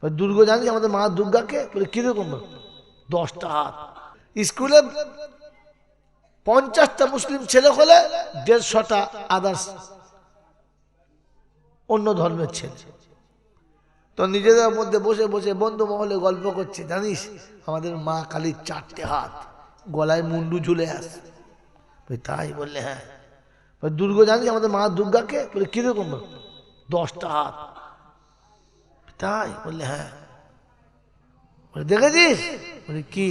দুর্গা জানিস আমাদের মা দুর্গাকে? বলে কিরকম? 10টা হাত। স্কুলে 50টা মুসলিম ছেলে হলে 150টা আদার্স অন্য ধর্মের ছেলে। তো নিজেদের মধ্যে বসে বসে বন্ধু মহলে গল্প করছে, জানিস আমাদের মা কালীর 4টে হাত, গলায় মুন্ডু ঝুলে আসে। তাই? বললে হ্যাঁ। দুর্গা জানিস আমাদের মা দুর্গাকে? বলে কিরকম? 10টা হাত। তাই? বললে হ্যাঁ। বলে দেখেছিস? বলে কি?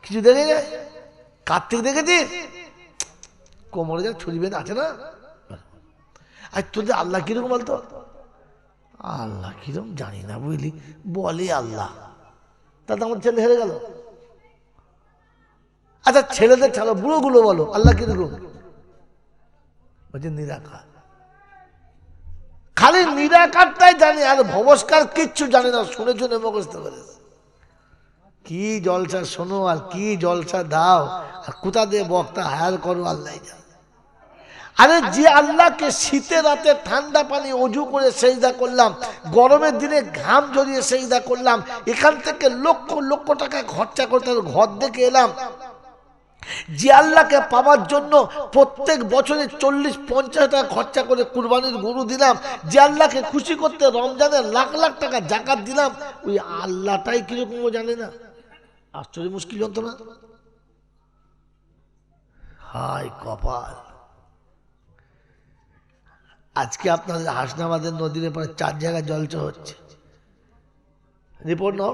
কিছু দেখে যায়? কার্তিক দেখেছিস? কোমরে যা ছুরি বেঁধে আছে না? আর তোদের আল্লাহ কিরকম বলতো? আল্লাহ কিরকম জানি না, বুঝলি, বলে আল্লাহ। তাতে আমার ছেলে হেরে গেল। আচ্ছা ছেলেদের ছাড়ো, বুড়োগুলো বলো আল্লাহ কিরকম? বলছে নিরাকার। খালি নিরাকারটাই জানি, আর ভবস্কার কিচ্ছু জানি না, শুনে শুনে মুখস্থ করে। কি জলসা শোনো আর কি জলসা দাও, আর কোথা দিয়ে বক্তা হায়ার করো আল্লাহ জানে। আরে যে আল্লাহকে শীতে রাতে ঠান্ডা পানি অজু করে সেজদা করলাম, গরমের দিনে ঘাম ঝরিয়ে সেজদা করলাম, এখান থেকে লক্ষ লক্ষ টাকা খরচা করতে ঘর দেখে এলাম, যে আল্লাহকে পাওয়ার জন্য প্রত্যেক বছরে 40-50 টাকা খরচা করে কুরবানির গরু দিলাম, যে আল্লাহকে খুশি করতে রমজানের লাখ লাখ টাকা জাকাত দিলাম, ওই আল্লাহটাই কিরকম জানে না? আশ্চর্য মুশকিল যন্ত্রণা। হায় কপাল। আজকে আপনাদের হাসনাবাদের নদীর পরে 4 জায়গায় জলসা হচ্ছে, রিপোর্ট নাও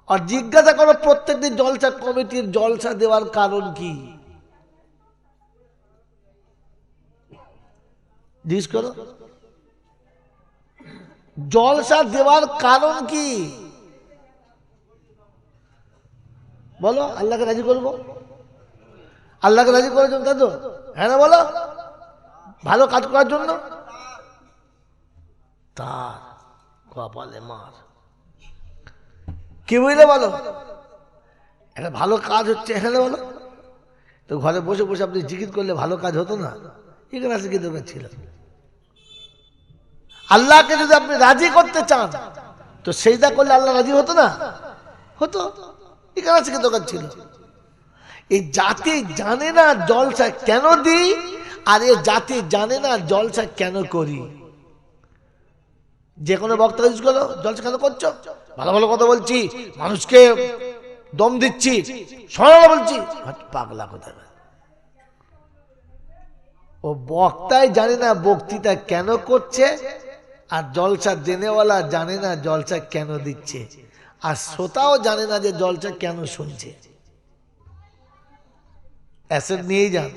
আর জিজ্ঞাসা করো প্রত্যেকদিন জলসা কমিটির জলসা দেওয়ার কারণ কি? জিজ্ঞেস করো জলসা দেওয়ার কারণ কি? বলো। আল্লাহকে রাজি করবো, আল্লাহকে রাজি করার জন্য, তাই তো? হ্যাঁ না বলো? ভালো কাজ করার জন্য। তার কপালে মার। কি বুঝলে বলো? একটা ভালো কাজ হচ্ছে এখানে, বলো তো ঘরে বসে বসে আপনি জিকির করলে ভালো কাজ হতো না? এখানে আসে কি দরকার ছিল? আল্লাহকে যদি আপনি রাজি করতে চান তো সেইটা করলে আল্লাহ রাজি হতো না? হতো। এখানে আসে কি দরকার ছিল? এই জাতি জানে না জলসা কেন দিই, আর এই জাতি জানে না জলসা কেন করি। যে কোনো বক্তা ইউজ করো, জলসা কেন করছো? ভালো ভালো কথা বলছি, মানুষকে দম দিচ্ছি, শোনা বলছি, পাগলা কথা। ও বক্তাই জানে না বক্তৃতা কেন করছে, আর জলসা দেনেওয়ালা জানে না জলসা কেন দিচ্ছে, আর শ্রোতাও জানে না যে জলসা কেন শুনছে। অ্যাসেট নিয়েই যান।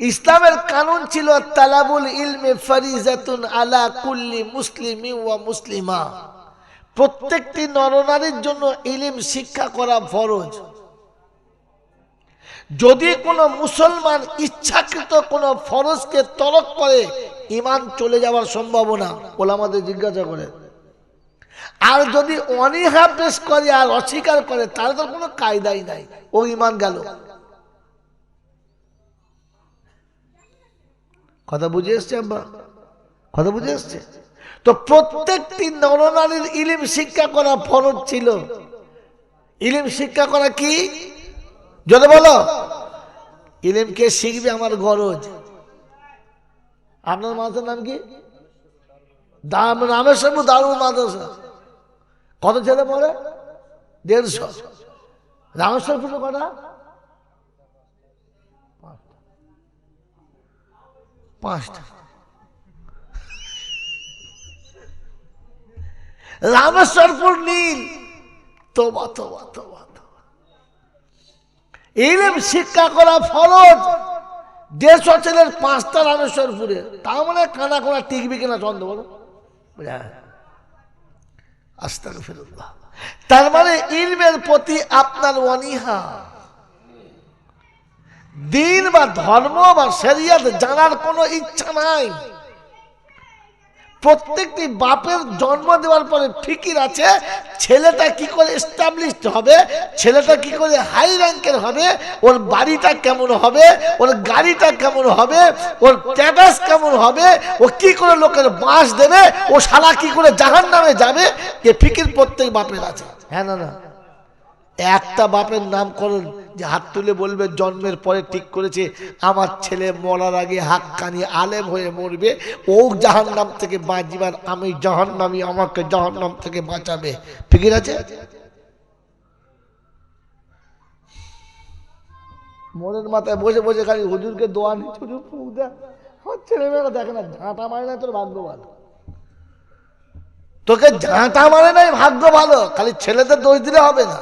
ইসলামের কানুন ছিল তালাবুল ইলমে ফারিজাতুন আলা কুল্লি মুসলিমিন ওয়া মুসলিমা। প্রত্যেকটি নরনারীর জন্য ইলম শিক্ষা করা ফরজ। যদি কোনো মুসলমান ইচ্ছাকৃত কোনো ফরজকে তরক করে, ঈমান চলে যাওয়ার সম্ভাবনা, ওলামাদের জিজ্ঞাসা করে। আর যদি অনীহা পেশ করে আর অস্বীকার করে, তার তো কোনো কায়দাই নাই, ও ঈমান গেল। কথা বুঝে এসছে আব্বা? কথা বুঝে এসছে? তো প্রত্যেকটি নরনারীর ইলম শিক্ষা করা ফরজ ছিল। ইলম শিক্ষা করা কি? যদি বলো ইলমকে শিখবে আমার গরজ। আপনার মাদ্রাসার নাম কি? রামেশ্বর দারুল মাদ্রাসা। কত ছেলে পড়ে? 150। রামেশ্বরপুরে কটা? 5টা। রামেশ্বরপুর নীল। তোবা তোবা তোবা তোবা। ইলম শিক্ষা করা ফরজ। 150 ছেলের 5টা রামেশ্বরপুরে, তার মানে কানা কোনা টিকবে কিনা সন্দেহ, বলো? আস্তাগফিরুল্লাহ। তার মানে ইলমের প্রতি আপনার অনীহা, দিন বা ধর্ম বা শরিয়ত জানার কোনো ইচ্ছা নাই। প্রত্যেকটি বাপের জন্ম দেওয়ার পরে ফিকির আছে ছেলেটা কি করে এস্টাবলিশড হবে, ছেলেটা কি করে হাই র্যাঙ্কের হবে, ওর বাড়িটা কেমন হবে, ওর গাড়িটা কেমন হবে, ওর স্ট্যাটাস কেমন হবে, ও কি করে লোকের বাঁশ দেবে, ও শালা কি করে জাহান্নামে যাবে, এ ফিকির প্রত্যেক বাপের আছে। হ্যাঁ না না, একটা বাপের নাম করুন যে হাত তুলে বলবে জন্মের পরে ঠিক করেছে আমার ছেলে মরার আগে হাক্কানি আলেম হয়ে মরবে, ও জাহান্নাম থেকে বাঁচবার, আমি জাহান্নামী, আমাকে জাহান্নাম থেকে বাঁচাবে, ফিকির আছে? মনের মাথায় বসে বসে খালি হুজুরকে দোয়া নিচ্ছে, হুজুর ফুক দেয়, আমার ছেলেমেয়েরা দেখে না, ঝাঁটা মারে না, তোর ভাগ্য ভালো, তোকে ঝাঁটা মারে নাই ভাগ্য ভালো, খালি ছেলেদের দোষ দিলে হবে না।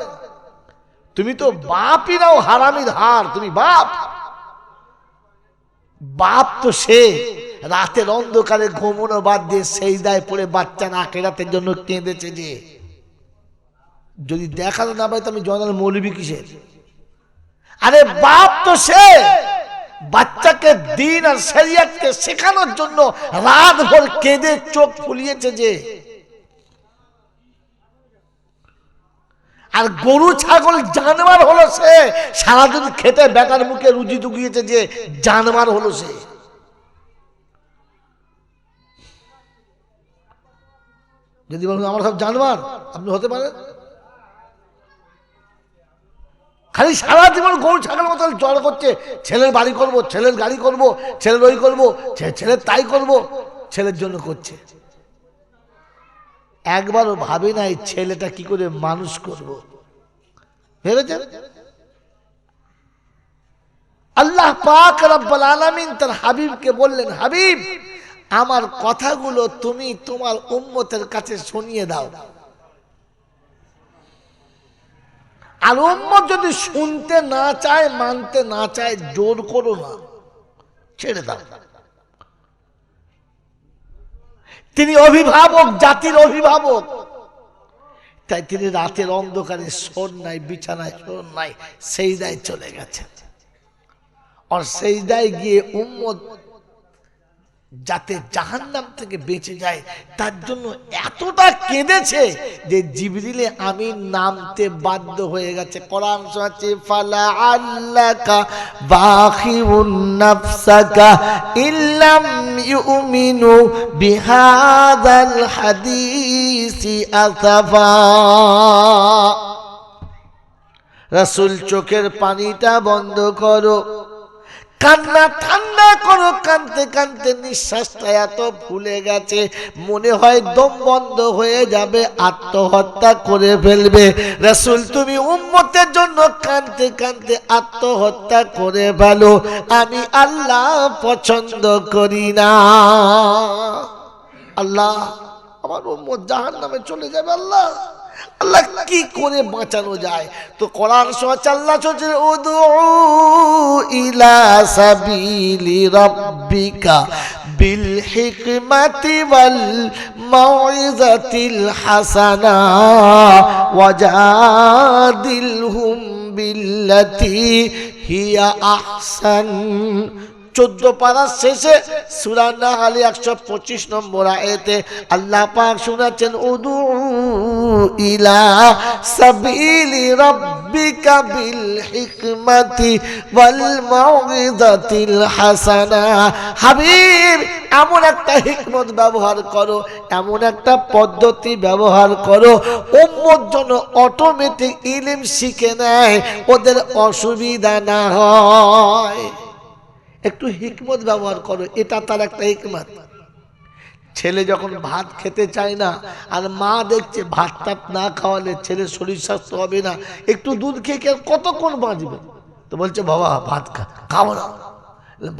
তুমি তো বাপই নাও হারামির হার, তুমি বাপ। বাপ তো সে রাতের অন্ধকারে ঘুমোনো বাদ দিয়ে সেজদায় পড়ে বাচ্চার আখিরাতের জন্য কেঁদেছে, যে যদি দেখাতে না পাই তো আমি জয়নাল মৌলবী কিসের? আরে বাপ তো সে বাচ্চাকে দিন আর শরিয়তকে শেখানোর জন্য রাত ভর কেঁদে চোখ ফুলিয়েছে যে। আর গরু ছাগল জানোয়ার হলো সে, সারাদিন খেতে বেটার মুখে রুজি দুগিয়েছে যে জানোয়ার হলো সে। যদি বলুন আমরা সব জানোয়ার, আপনি হতে পারেন? খালি সারা জীবন গরু ছাগল মতো জড় করছে, ছেলের বাড়ি করব, ছেলের গাড়ি করব, ছেলের ওই করব, ছেলের তাই করব, ছেলের জন্য করছে। একবারও ভাবে নাই ছেলেটা কি করে মানুষ করব। ভেবেছেন? আল্লাহ পাক রব্বুল আলামিন তার হাবিবকে বললেন, হাবিব আমার কথাগুলো তুমি তোমার উম্মতের কাছে শুনিয়ে দাও, আর উম্মত যদি শুনতে না চায়, মানতে না চায়, জোর করো না, ছেড়ে দাও। তিনি অভিভাবক, জাতির অভিভাবক, তাই তিনি রাতের অন্ধকারে শোন নাই, বিছানায় শোন নাই, সেজদায় চলে গেছেন। আর সেজদায় গিয়ে উম্মত যাতে জাহান্নাম থেকে বেঁচে যায় তার জন্য এতটা কেঁদেছে যে জিবরিলে আমিন নামতে বাধ্য হয়ে গেছে। কোরআন শোনাচ্ছে, ফালা আল্লাকা বাখিউন নাফসাকা ইল্লাম ইউমিনু বিহাযাল হাদিসি আসাফা। রাসূল চোখের পানিটা বন্ধ করো, কান্না ঠান্ডা করো, কানতে কানতে নিঃশ্বাসটা এত ফুলে গেছে মনে হয় দম বন্ধ হয়ে যাবে, আত্মহত্যা করে ফেলবে। রাসূল তুমি উম্মতের জন্য কানতে কানতে আত্মহত্যা করে ফেলো, আমি আল্লাহ পছন্দ করি না। আল্লাহ আমার উম্মত জাহান্নামে চলে যাবে, আল্লাহ আল্লাহ কি করে বাঁচানো যায়? তো কোরআন শোনাচ্ছে, আল্লাহ বলছে, উদউ ইলা সাবিলি রাব্বিকা বিল হিকমাতি ওয়াল মাউইজাতিল হাসানা ওয়াজাদিলহুম বিল্লাতি হিয়া আহসান। 14 পারার শেষে সূরা নাহল 125 নম্বর আয়াতে আল্লাহ পাক শোনাচ্ছেন, উদু ইলা সাবিলি রাব্বিকা বিল হিকমাতি ওয়াল মাউইজাতিল হাসানা। হাবিব এমন একটা হিকমত ব্যবহার করো, এমন একটা পদ্ধতি ব্যবহার করো উম্মত যেন অটোমেটিক ইলম শিখে নেয়, ওদের অসুবিধা না হয়। একটু হিকমত ব্যবহার করো, এটা তার একটা হিকমত। ছেলে যখন ভাত খেতে চায় না আর মা দেখছে ভাত টাত না খাওয়ালে ছেলের শরীর স্বাস্থ্য হবে না, একটু দুধ খেয়ে কতক্ষণ বাঁচবে, তো বলছে বাবা ভাত খাবো না,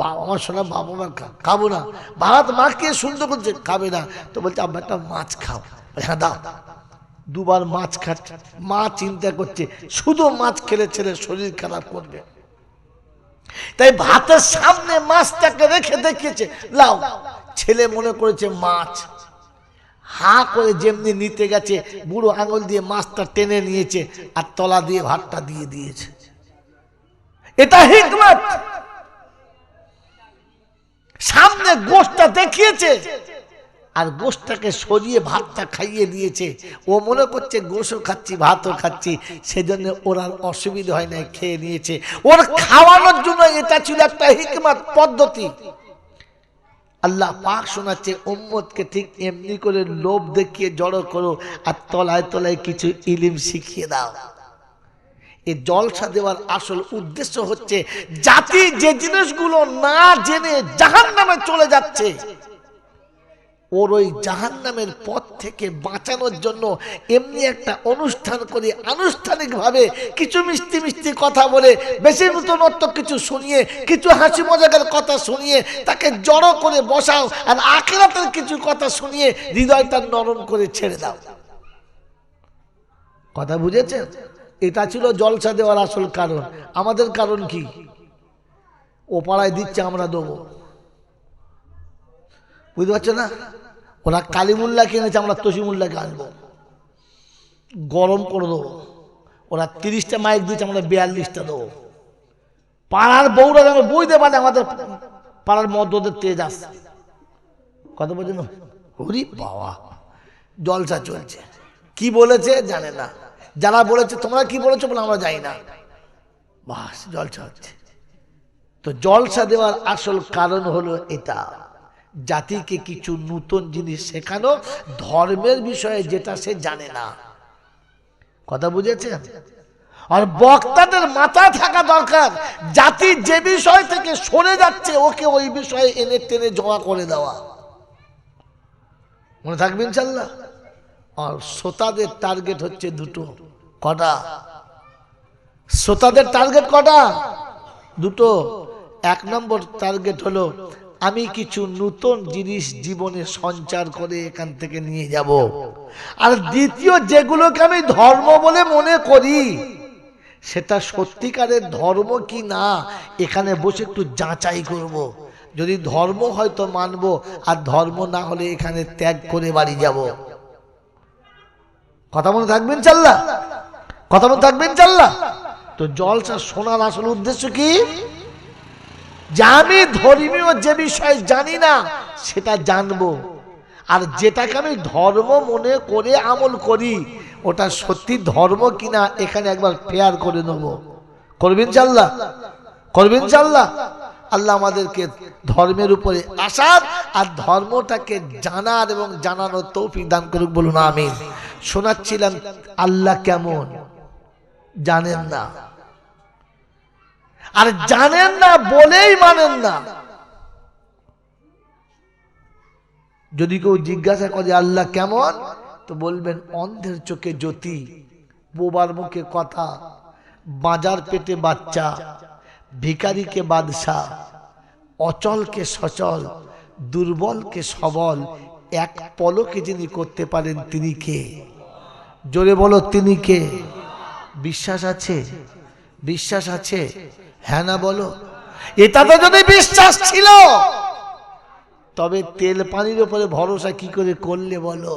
বাবা আমার শোনা বাবা মা খাবো না, ভাত মাকে সুন্দর করছে খাবে না, তো বলছে আব্বা একটা মাছ খাও, হ্যাঁ দাও। দুবার মাছ খাচ্ছে, মা চিন্তা করছে শুধু মাছ খেলে ছেলের শরীর খারাপ করবে, তাই ভাতের সামনে মাছটাকে রেখে দেখিয়েছে, লাও। ছেলে মনে করেছে মাছ, হা করে যেমনি নিতে গেছে বুড়ো আঙুল দিয়ে মাছটা টেনে নিয়েছে আর তলা দিয়ে ভাতটা দিয়ে দিয়েছে। এটা হিকমত। সামনে গোশটা দেখিয়েছে, আর গোশটাকে সরিয়ে ভাতটা খাইয়ে দিয়েছে। ও মনে করছে গোশও খাচ্ছি ভাতও খাচ্ছি, সেজন্য ওর আর অসুবিধা হয় না, খেয়ে নিয়েছে। ওর খাওয়ানোর জন্য এটা ছিল একটা হিকমত পদ্ধতি। আল্লাহ পাক শোনাচ্ছে উম্মতকে ঠিক এমনি করে লোভ দেখিয়ে জড়ো করো আর তলায় তলায় কিছু ইলম শিখিয়ে দাও। এই জলসা দেওয়ার আসল উদ্দেশ্য হচ্ছে জাতি যে জিনিসগুলো না জেনে জাহান্নামে চলে যাচ্ছে, ওর ওই জাহান্নামের পথ থেকে বাঁচানোর জন্য এমনি একটা অনুষ্ঠান করে আনুষ্ঠানিকভাবে কিছু মিষ্টি মিষ্টি কথা বলে, বেশি নূতনত্ব কিছু শুনিয়ে, কিছু হাসি মজাকের কথা শুনিয়ে তাকে জড়ো করে বসাও, আর আখিরাতের কিছু কথা শুনিয়ে হৃদয়টা নরম করে ছেড়ে দাও। কথা বুঝেছেন? এটা ছিল জলসা দেওয়ার আসল কারণ। আমাদের কারণ কি? ও পাড়ায় দিচ্ছে আমরা দেবো, বুঝতে পারছো না? ওরা কালিমুল্লাহ কিনেছে, আমরা তসিমুল্লাহকে আনবো, গরম করে দেবো। ওরা 30টা মাইক দিচ্ছে, আমরা 42টা দেবো। পাড়ার বউরা যেন বুঝতে পারে আমাদের পাড়ার মদ্যদের তেজ আসছে। কথা বলছেন? হরি বাবা, জলসা চলছে। কি বলেছে জানে না, যারা বলেছে তোমরা কি বলেছো বলে আমরা জানি না, বাস জলসা হচ্ছে। তো জলসা দেওয়ার আসল কারণ হলো এটা, জাতিকে কিছু নতুন জিনিস শেখানো, ধর্মের বিষয়ে যেটা সে জানে না। কথা বুঝেছেন? আর বক্তাদের মাথায় থাকা দরকার, জাতি যে বিষয় থেকে সরে যাচ্ছে ওকে ওই বিষয়ে এনে টেনে জমা করে দেওয়া। মনে থাকবে ইনশাল্লাহ। আর শ্রোতাদের টার্গেট হচ্ছে দুটো। কটা? শ্রোতাদের টার্গেট কটা? দুটো। 1 নম্বর টার্গেট হলো আমি কিছু নতুন জিনিস জীবনে সঞ্চার করে এখান থেকে নিয়ে যাব। আর দ্বিতীয়, যেগুলোকে আমি ধর্ম বলে মনে করি সেটা সত্যিকারের ধর্ম কি না এখানে বসে একটু যাচাই করব। যদি ধর্ম হয় তো মানব, আর ধর্ম না হলে এখানে ত্যাগ করে বাড়ি যাব। কথা মনে থাকবেন চাল্লা? কথা মনে থাকবেন চাল্লা? তো জলসা শোনার আসল উদ্দেশ্য কি? যে আমি ধর্মীয় যে বিষয় জানি না সেটা জানবো, আর যেটাকে আমি ধর্ম মনে করে আমল করি ওটা সত্যি ধর্ম কিনা এখানে একবার ফেয়ার করে নেব। করবেন চাল্লা? করবেন চাল্লা? আল্লাহ আমাদেরকে ধর্মের উপরে আসার আর ধর্মটাকে জানার এবং জানানোর তৌফিক দান করুক, বলুন আমিন। শোনাচ্ছিলাম আল্লাহ কেমন জানেন না, আর জানেন না বলেই মানেন না। যদি কেউ জিজ্ঞাসা করে আল্লাহ কেমন, তো বলবেন অন্ধের চোখে জ্যোতি, বোবার মুখে কথা, বাজার পেটে বাচ্চা, ভিখারিকে বাদশা, অচলকে সচল, দুর্বলকে সবল, এক পলকে যিনি করতে পারেন তিনি কে? জোরে বলো তিনি কে? বিশ্বাস আছে? বিশ্বাস আছে? হ্যাঁ না বলো। এটাতে যদি বিশ্বাস ছিল তবে তেল পানির উপরে ভরসা কি করে করলে বলো?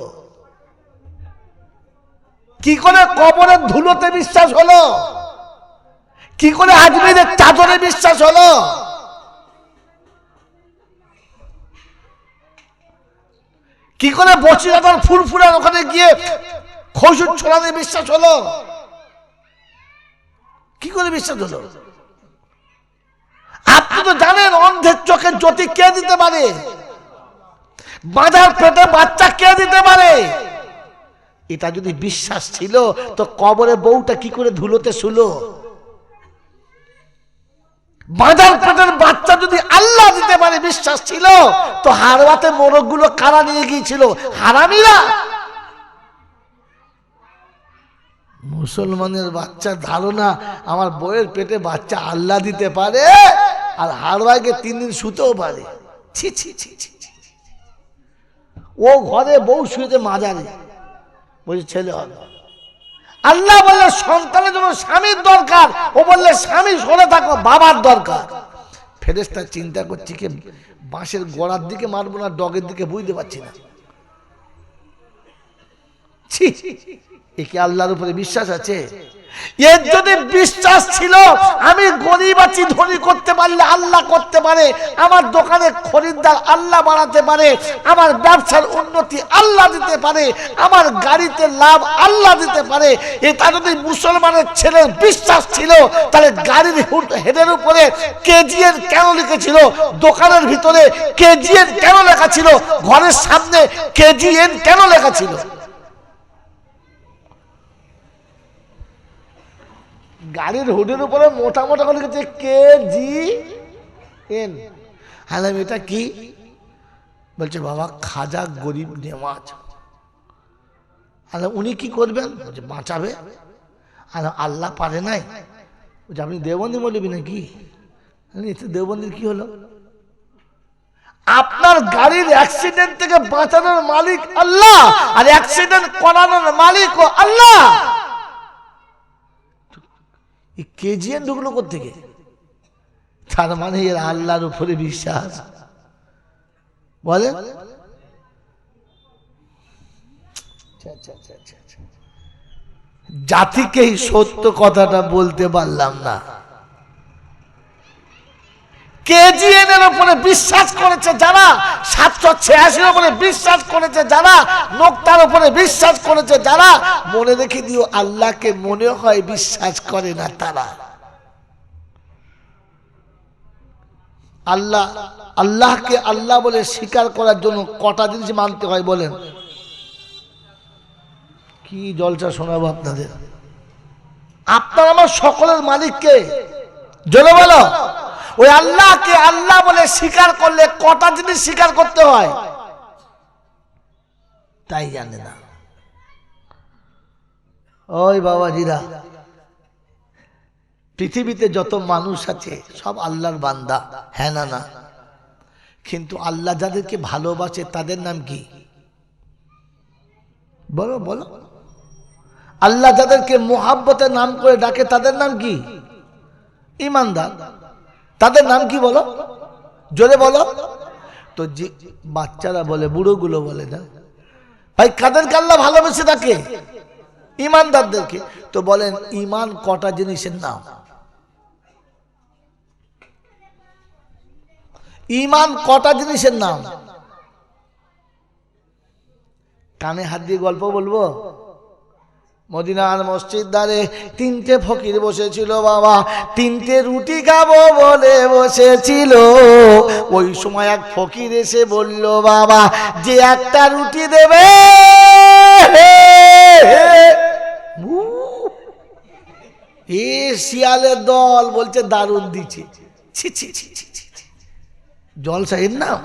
কি করে কবরের ধুলোতে বিশ্বাস হলো? কি করে আজমিরের চাদরে বিশ্বাস হলো? কি করে বসিরহাটের ফুরফুরার ওখানে গিয়ে খসুর ছড়াতে বিশ্বাস হলো? কি করে বিশ্বাস হলো? আপনি তো জানেন অন্ধের চোখে জ্যোতি কে দিতে পারে, বাজার পেটে বাচ্চা কে দিতে পারে। এটা যদি বিশ্বাস ছিল তো কবরে বউটা কি করে ধুলোতে শুলো? বাজার পেটের বাচ্চা যদি আল্লাহ দিতে পারে বিশ্বাস ছিল তো হারওয়াতে মোরগগুলো কারা নিয়ে গিয়েছিল? হারামিরা। মুসলমানের বাচ্চার ধারণা আমার বউয়ের পেটে বাচ্চা আল্লাহ দিতে পারে, আর হারওয়াকে 3 দিন শুতেও পারে। ছি ছি ছি ছি। ও ঘরে বউ শুয়েছে মাজারে, বলছে ছেলে হবে। আল্লাহ বললে সন্তানের জন্য স্বামীর দরকার, ও বললে স্বামী সরে থাকো, বাবার দরকার। ফেরেশতা চিন্তা করছি কি বাঁশের গোড়ার দিকে মারবো না ডগের দিকে, বুঝতে পারছি না। ছি, এ কি আল্লাহর উপরে বিশ্বাস আছে? এর যদি বিশ্বাস ছিল আমি গরিব আছি, ধনী করতে পারলে আল্লাহ করতে পারে, আমার দোকানে খরিদ্দার আল্লাহ বাড়াতে পারে, আমার ব্যবসার উন্নতি আল্লাহ দিতে পারে, আমার গাড়িতে লাভ আল্লাহ দিতে পারে, এটা যদি মুসলমানের ছেলের বিশ্বাস ছিল, তাহলে গাড়ির হেডের উপরে কেজিএন কেন লিখেছিল, দোকানের ভিতরে কেজিএন কেন লেখা ছিল, ঘরের সামনে কেজিএন কেন লেখা ছিল? গাড়ির হুডের উপরে মোটা মোটা করে লিখেছে KGN। হ্যাঁ, এটা কি বলছে? বাবা খাজা গরিব নেওয়াজ। উনি কি করবেন? বলছে বাঁচাবে। আল্লাহ পারে নাই। বলছে আপনি দেওবন্দি বলবি নাকি? দেওবন্দির কি হলো? আপনার গাড়ির অ্যাক্সিডেন্ট থেকে বাঁচানোর মালিক আল্লাহ, আর অ্যাক্সিডেন্ট করানোর মালিক ও আল্লাহ। কেজিএন ঢুকলো কোত্থেকে? তার মানে এর আল্লাহর উপরে বিশ্বাস। বলে জাতিকে সত্য কথাটা বলতে পারলাম না। কেজিএন এর উপরে বিশ্বাস করেছে যারা, 786 উপরে বিশ্বাস করেছে যারা, নোকতার উপরে বিশ্বাস করেছে যারা, মনে রেখে দিও আল্লাহকে মনে হয় বিশ্বাস করে না তারা। আল্লাহকে আল্লাহ বলে স্বীকার করার জন্য কটা জিনিস মানতে হয় বলেন? কি জলসা শোনাবো আপনাদের। আপনার আমার সকলের মালিককে জোরে বলো। ওই আল্লাহকে আল্লাহ বলে স্বীকার করলে কটা জিনিস স্বীকার করতে হয় তাই জানে না। ওই বাবাজিরা, পৃথিবীতে যত মানুষ আছে সব আল্লাহর বান্দা, হ্যাঁ না না? কিন্তু আল্লাহ যাদেরকে ভালোবাসে তাদের নাম কি? বলো বলো। আল্লাহ যাদেরকে মোহাব্বতের নাম করে ডাকে তাদের নাম কি? ঈমানদার। তাদের নাম কি বলো? জোরে বলো। তো যে বাচ্চারা বলে, বুড়োগুলো বলে না ভাই কাদেরকে আল্লাহ ভালোবেসে ডাকে? ঈমানদারদেরকে। তো বলেন ঈমান কটা জিনিসের নাম? ঈমান কটা জিনিসের নাম? কানে হাত দিয়ে গল্প বলবো? মদিনার মসজিদ দ্বারে 3টে ফকির বসেছিল বাবা, 3টে রুটি খাবো বলে বসেছিল। ওই সময় এক ফকির এসে বলল বাবা যে একটা রুটি দেবে, এ শিয়ালের দল বলছে দারুণ দিচ্ছে। ছি ছি ছি ছি ছি, জলসা এর নাম?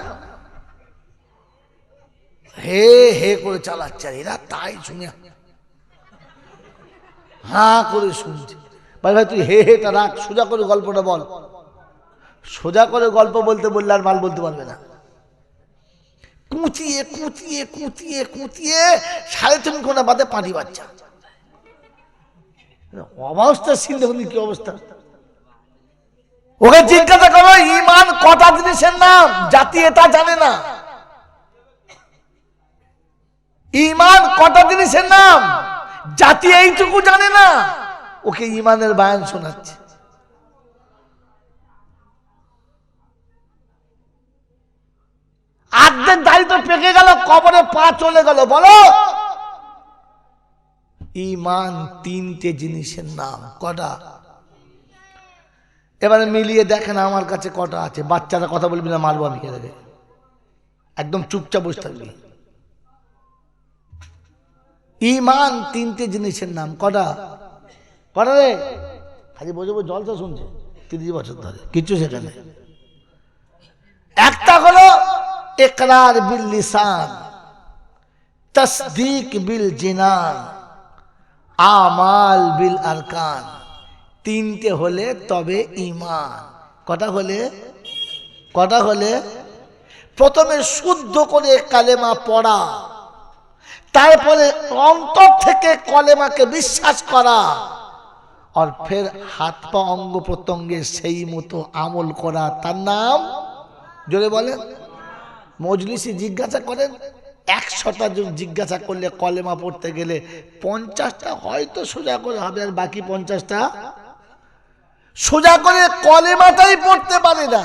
হে হে করে চালাচ্ছে এরা, তাই শুনে হ্যাঁ করে শুনছে। ভাই ভাই তুই হে হেটা রাখ, সোজা করে গল্পটা বল। সোজা করে গল্প বলতে বললে আর মাল বলতে পারবে না। কুচিয়ে কুচিয়ে কুচিয়ে কুচিয়ে 3.5 ঘন্টা বাদে পাটি বাচ্চা। অবস্থা সিন দেখুন কি অবস্থা। ওকে জিজ্ঞাসা করো ঈমান কটা জিনিসের নাম? জাতি এটা জানে না। ঈমান কটা জিনিসের নাম? জাতি এইটুকু জানে না। ওকে ঈমানের বয়ান শোনাচ্ছে। আর্ধেক দাড়ি তো পেকে গেল, কবরে পা চলে গেল। বলো ঈমান 3টে জিনিসের নাম কটা? এবারে মিলিয়ে দেখেন আমার কাছে কটা আছে। বাচ্চারা কথা বলবি না, মারবো আমি। একদম চুপচাপ বসে থাকবি। ঈমান 3টে জিনিসের নাম কটা? কটা রে? খালি বোঝাবো জলসা শুনছে 30 বছর ধরে, কিচ্ছু সেখানে। একটা হলো ইকরার বিল লিসান, তাসদীক বিল জিনান, আমাল বিল আরকান। 3টে হলে তবে ঈমান। কটা হলে? কটা হলে? প্রথমে শুদ্ধ করে কালেমা পড়া, তারপরে অন্তর থেকে কলেমাকে বিশ্বাস করা, আর ফের হাত পা অঙ্গ প্রত্যঙ্গে সেই মতো আমল করা, তার নাম জোরে বলেন। মজলিসে জিজ্ঞাসা করেন 100টা জন জিজ্ঞাসা করলে কলেমা পড়তে গেলে 50টা হয়তো সোজা করে হবে, আর বাকি 50টা সোজা করে কলেমাটাই পড়তে পারে না।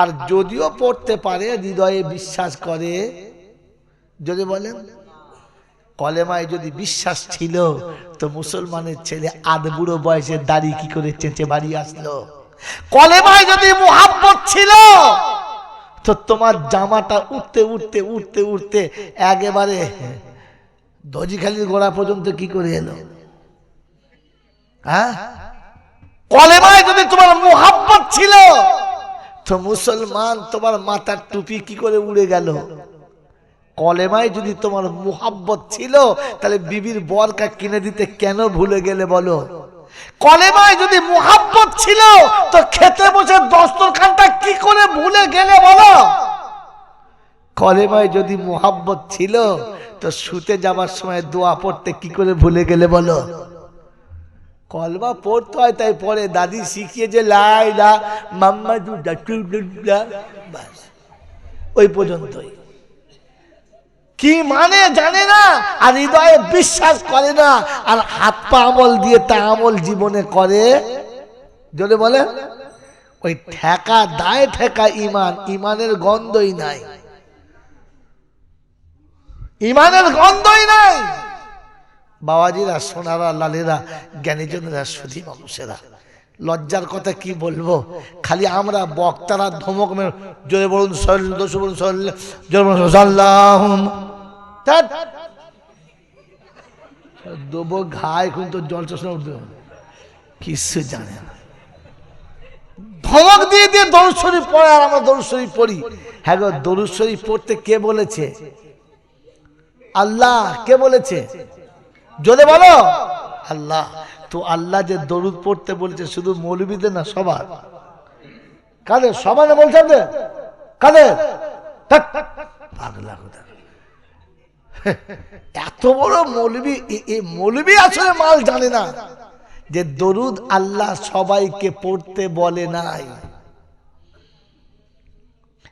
আর যদিও পড়তে পারে, হৃদয়ে বিশ্বাস করে। যদি বলেন কলেমায় যদি বিশ্বাস ছিল, তো মুসলমানের ছেলে আধ বুড়ো বয়সে দাড়ি কি করে চেঁচে বাড়ি আসলো? কলেমায় যদি মুহাব্বত ছিল, তো তোমার জামাটা উঠতে উঠতে উঠতে উঠতে একেবারে দজিখালির গোড়া পর্যন্ত কি করে এলো? হ্যাঁ, কলেমায় যদি তোমার মুহাব্বত ছিল, তো মুসলমান তোমার মাথার টুপি কি করে উড়ে গেল? কলেমায় যদি তোমার মুহাব্বত ছিল, তাহলে বিবির বরকা কিনে দিতে কেন ভুলে গেলে বলো? কলেমায় যদি মুহাব্বত ছিল, তো খেতে বসে দস্তরখানটা কি করে ভুলে গেলে বলো? কলেমায় যদি মুহাব্বত ছিল, তো শুতে যাবার সময় দোয়া পড়তে কি করে ভুলে গেলে বলো? কলমা পড়তে হয় তাই পড়ে, দাদি শিখিয়েছে লা ইলাহা মুহাম্মাদুর রাসূলুল্লাহ, বাস ওই পর্যন্তই। কি মানে জানে না, আর হৃদয়ে বিশ্বাস করে না, আর হাত পা আমল দিয়ে তা আমল জীবনে করে। যদি বলে ওই ঠেকা দায় ঠেকা ইমান, ইমানের গন্ধই নাই, ইমানের গন্ধই নাই। বাবাজিরা, সোনারা, লালেরা, জ্ঞানীজনেরা, সুধী মানুষেরা, লজ্জার কথা কি বলবো, খালি আমরা বক্তারা ধমক মেরে জোরে বলুন দেবো ঘায়, কিন্তু জল চশমা উঠবে কিছু জানে না, ধমক দিয়ে দিয়ে দরুদ শরীফ পড়ে, আর আমরা দরুদ শরীফ পড়ি। হ্যাঁ গো, দরুদ শরীফ পড়তে কে বলেছে? আল্লাহ। কে বলেছে? যদি বলো আল্লাহ। তো আল্লাহ যে দরুদ পড়তে বলেছে শুধু মৌলবীদের না, সবার। কাদের? সবাই না বলছে কাদের? পাগলা কথা, এত বড় মৌলবী, এই মৌলবী আসলে মাল জানে না যে দরুদ আল্লাহ সবাইকে পড়তে বলে নাই।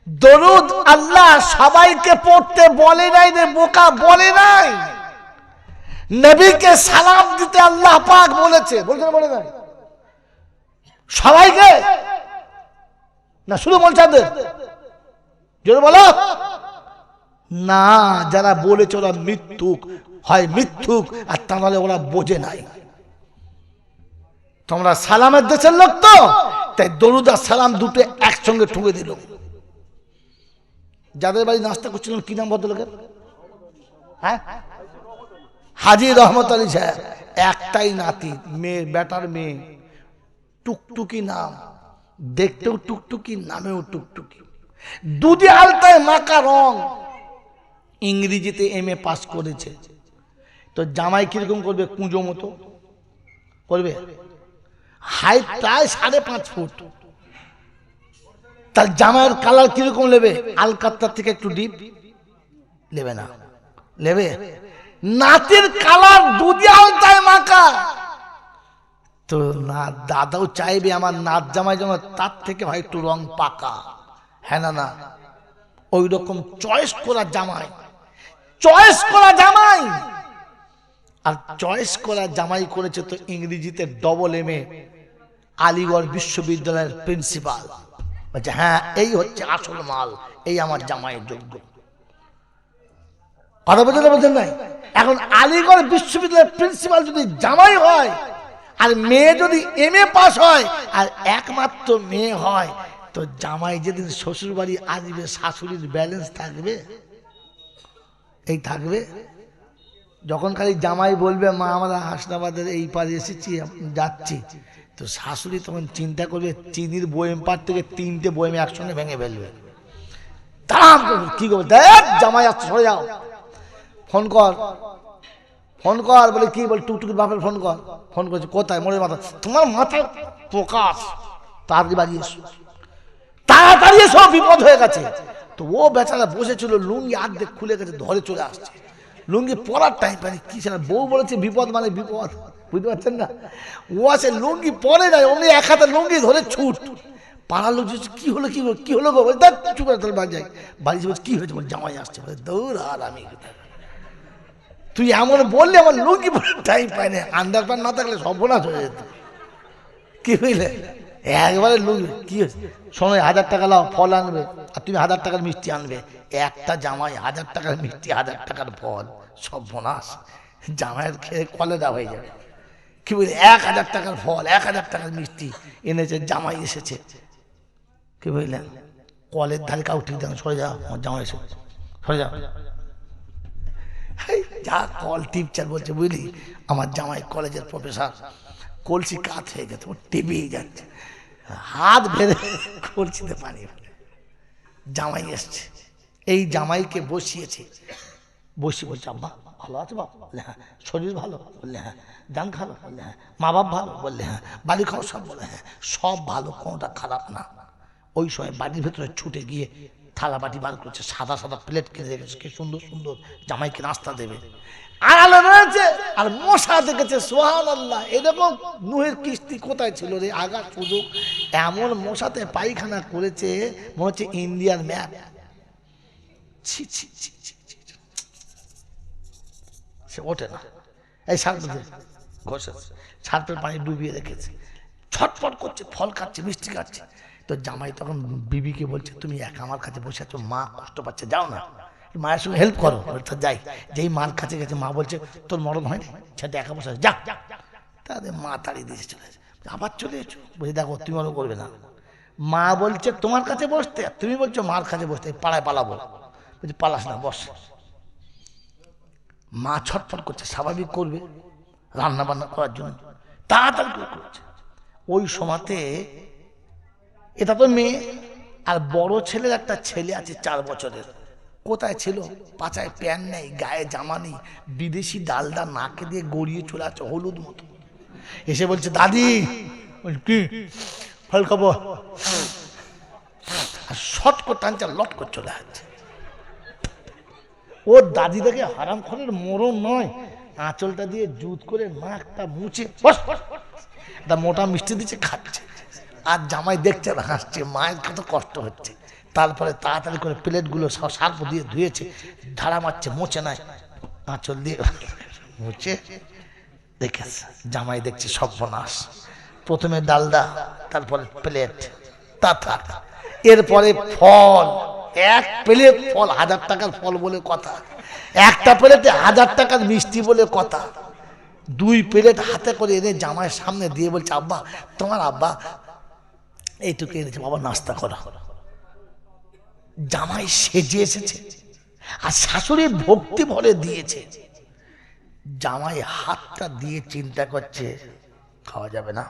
দরুদ আল্লাহ সবাইকে পড়তে বলে নাই রে বোকা, বলে নাই। নবীকে সালাম দিতে আল্লাহ পাক বলেছে, বলছে না বলে নাই? সবাইকে না, শুধু মোলচাদের? যদি বলো না, যারা বলেছে ওরা মিথ্যুক, হয় মিথ্যুক, আর তা নাহলে ওরা বোঝে নাই। তোমরা সালামের দেশের লোক তো, তাই দরুদ আর সালাম দুটো একসঙ্গে ঠুকে দিল। যাদের বাড়ি নাস্তা করছিলাম, কি নাম ভদ্রলোকের? হ্যাঁ, হাজী রহমত আলী সাহেব। একটাই নাতি, মেয়ে, বেটার মেয়ে, টুকটুকি নাম, দেখতেও টুকটুকি, নামেও টুকটুকি, দুধে আলতায় মাকা রং, ইংরেজিতে MA পাস করেছে। তো জামাই কিরকম করবে? কুঁজো মতো করবে, হাইট প্রায় 5.5 ফুট। তার জামাইয়ের কালার কিরকম নেবে? আলকাত্তার থেকে একটু ডিপ নেবে না? নেবে। নাতির কালার দুধে আলতায় মাকা। তো না, দাদাও চাইবে আমার নাত জামাই যেন তার থেকে হয় একটু রং পাকা। হ্যাঁ না না, ওই রকম চয়েস করা জামাই, চয়েস করা জামাই। আর চয়েস করা জামাই করেছে তো ইংরেজিতে MA, আলিগড় বিশ্ববিদ্যালয়ের প্রিন্সিপাল। বলছে হ্যাঁ, এই হচ্ছে আসল মাল, এই আমার জামাইয়ের যোগ্য। কথা বলতে বলছেন নাই? এখন আলিগড় বিশ্ববিদ্যালয়ের প্রিন্সিপাল যদি জামাই হয়, আর মেয়ে যদি MA পাস হয়, আর একমাত্র মেয়ে হয়, তো জামাই যেদিন শ্বশুর বাড়ি আসবে, শাশুড়ির ব্যালেন্স থাকবে? এই থাকবে। যখন খালি জামাই বলবে মা আমরা হাসনাবাদের এই পারে এসেছি, যাচ্ছি, তো শাশুড়ি তখন চিন্তা করবে চিনির বয়েম পার থেকে 3টে বয়েম একসঙ্গে ভেঙে ফেলবে। তাম কি করবে? দেখ জামাই আসছে, সরে যাও, ফোন কর, ফোন কর। বলে কি? বলে টুকটুকির বাপের ফোন কর। ফোন করছে, কোথায়? মোড়ের মাথা। তোমার মাথায় প্রকাশ, তাড়াতাড়ি বাড়ি এসো, তাড়াতাড়ি এসো, বিপদ হয়ে গেছে। তো ও বেচারা বসেছিল, লুঙ্গি আর্ধেক খুলে গেছে, ধরে চলে আসছে। লুঙ্গি পরার টাইম পানি কি ছিল, বউ বলেছে বিপদ মানে বিপদ, বুঝতে পারছেন না? ও আছে লুঙ্গি পরে নাই, অমনি এক হাতে লুঙ্গি ধরে ছুট, পাড়ার লোক কি হলো কি হলো কি হলো গো, বলে চুপ করে তাহলে বাড়ি যাই। বাড়ি বলছে কি হয়েছে, বলে জামাই আসছে। বলে দৌড় আর আমি, তুই এমন বললি আমার লুঙ্গি পরে টাইম পাই না, আন্ডার প্যান্ট না থাকলে সর্বনাশ হয়ে যেত। কি বুঝলে, একবারে লুঙ্গি কি হয়েছে, শোনো 1000 টাকা লাও, ফল আনবে, আর তুমি 1000 টাকার মিষ্টি আনবে। একটা জামাই 1000 টাকার মিষ্টি 1000 টাকার ফল, সর্বনাশ। জামাইয়ের খেয়ে কলেরা হয়ে যাবে। কি বুঝলি, 1000 টাকার ফল 1000 টাকার মিষ্টি এনেছে, জামাই এসেছে। কি বুঝলেন, কলের ধারে কাউ ঠিক দেন, সরে যাও, আমার জামাই এসে, সরে যাও। যা কল টিপচার বলছে, বুঝলি আমার জামাই কলেজের প্রফেসর, কলসি কাত হয়ে গেছে, ও টিপেই যাচ্ছে, হাত ভেঙে কলসিতে পানি। জামাই এসছে, এই জামাইকে বসিয়েছে, বসি বলছে আব্বা ভালো আছে বাবা? বললে হ্যাঁ। শরীর ভালো? বললে হ্যাঁ। জান খালো? বললে হ্যাঁ। মা বাপ ভালো? বললে হ্যাঁ। বাড়ি খাওয়া সব? বলে হ্যাঁ। সব ভালো, কোনোটা খারাপ না। ওই সময় বাড়ির ভেতরে ছুটে গিয়ে থালা বাটি বার করছে, সাদা সাদা প্লেট কিনে রেখেছে, কি সুন্দর সুন্দর, জামাইকে নাস্তা দেবে। আড়ালে রয়েছে আর মশা দেখেছে, সুবহানাল্লাহ। এরকম নুহের কিস্তি কোথায় ছিল রে, আগা সুযোগ। এমন মশাতে পায়খানা করেছে, মনে হচ্ছে ইন্ডিয়ার ম্যাপ। ছি ছি ছি ছি, সে ওঠে না। এই সার্পে ঘষে সার্পের পানি ডুবিয়ে রেখেছে, ছটফট করছে, ফল খাচ্ছে, মিষ্টি খাচ্ছে। তো জামাই তখন বিবিকে বলছে, তুমি একা আমার কাছে বসে আছো, মা কষ্ট পাচ্ছে, যাও না মায়ের সঙ্গে হেল্প করো। যাই, যেই মার কাছে গেছে, মা বলছে তোর মরণ হয়নি, সেটা একা বসে আছে, যা। তাদের মা তাড়িয়ে দিয়েছে, চলে এসে আবার চলে এসো। বলছে দেখো তুমি মনে করবে না, মা বলছে তোমার কাছে বসতে, তুমি বলছো মার কাছে বসতে, পাড়ায় পালাবো। বলছে পালাস না, বস। মা ছটফট করছে, স্বাভাবিক করবে, রান্না বান্না করার জন্য তাড়াতাড়ি করছে। ওই সময়তে এটা তো মেয়ে, আর বড় ছেলের একটা ছেলে আছে 4 বছরের। কোথায় ছিল, পাচায় প্যান্ট নেই, গায়ে জামা নেই, বিদেশি ডালদা নাকে দিয়ে গড়িয়ে চলে আছে হলুদ মতো। এসে বলছে দাদি, কি ফল খাবো, আর শট করে টানছে, লট করে চলে আসছে। ওর দাদি দেখে হারাম খরের মরণ নয়, আঁচলটা দিয়ে জুত করে নাকটা মুছে একটা মোটা মিষ্টি দিচ্ছে, খাচ্ছে। আর জামাই দেখছে না, হাসছে, মায়ের কত কষ্ট হচ্ছে। তারপরে তাড়াতাড়ি করে প্লেটগুলো সার্ফ দিয়ে ধুয়েছে, ধারা মারছে, মোছে নাই, আঁচল দিয়ে মুছে দেখেছে। জামাই দেখছে সর্বনাশ, প্রথমে ডালদা, তারপরে প্লেট, তা থাক, এরপরে ফল, এক প্লেট ফল 1000 টাকার ফল বলে কথা, একটা প্লেটে 1000 টাকার মিষ্টি বলে কথা। 2 প্লেট হাতে করে এনে জামাইয়ের সামনে দিয়ে বলছে আব্বা, তোমার আব্বা এইটুকু এনেছে, বাবা নাস্তা করো। জামাই সেজে এসেছে, আর শাশুড়ির ভক্তি ভরে দিয়েছে। জামাই হাতটা দিয়ে চিন্তা করছে খাওয়া যাবে না,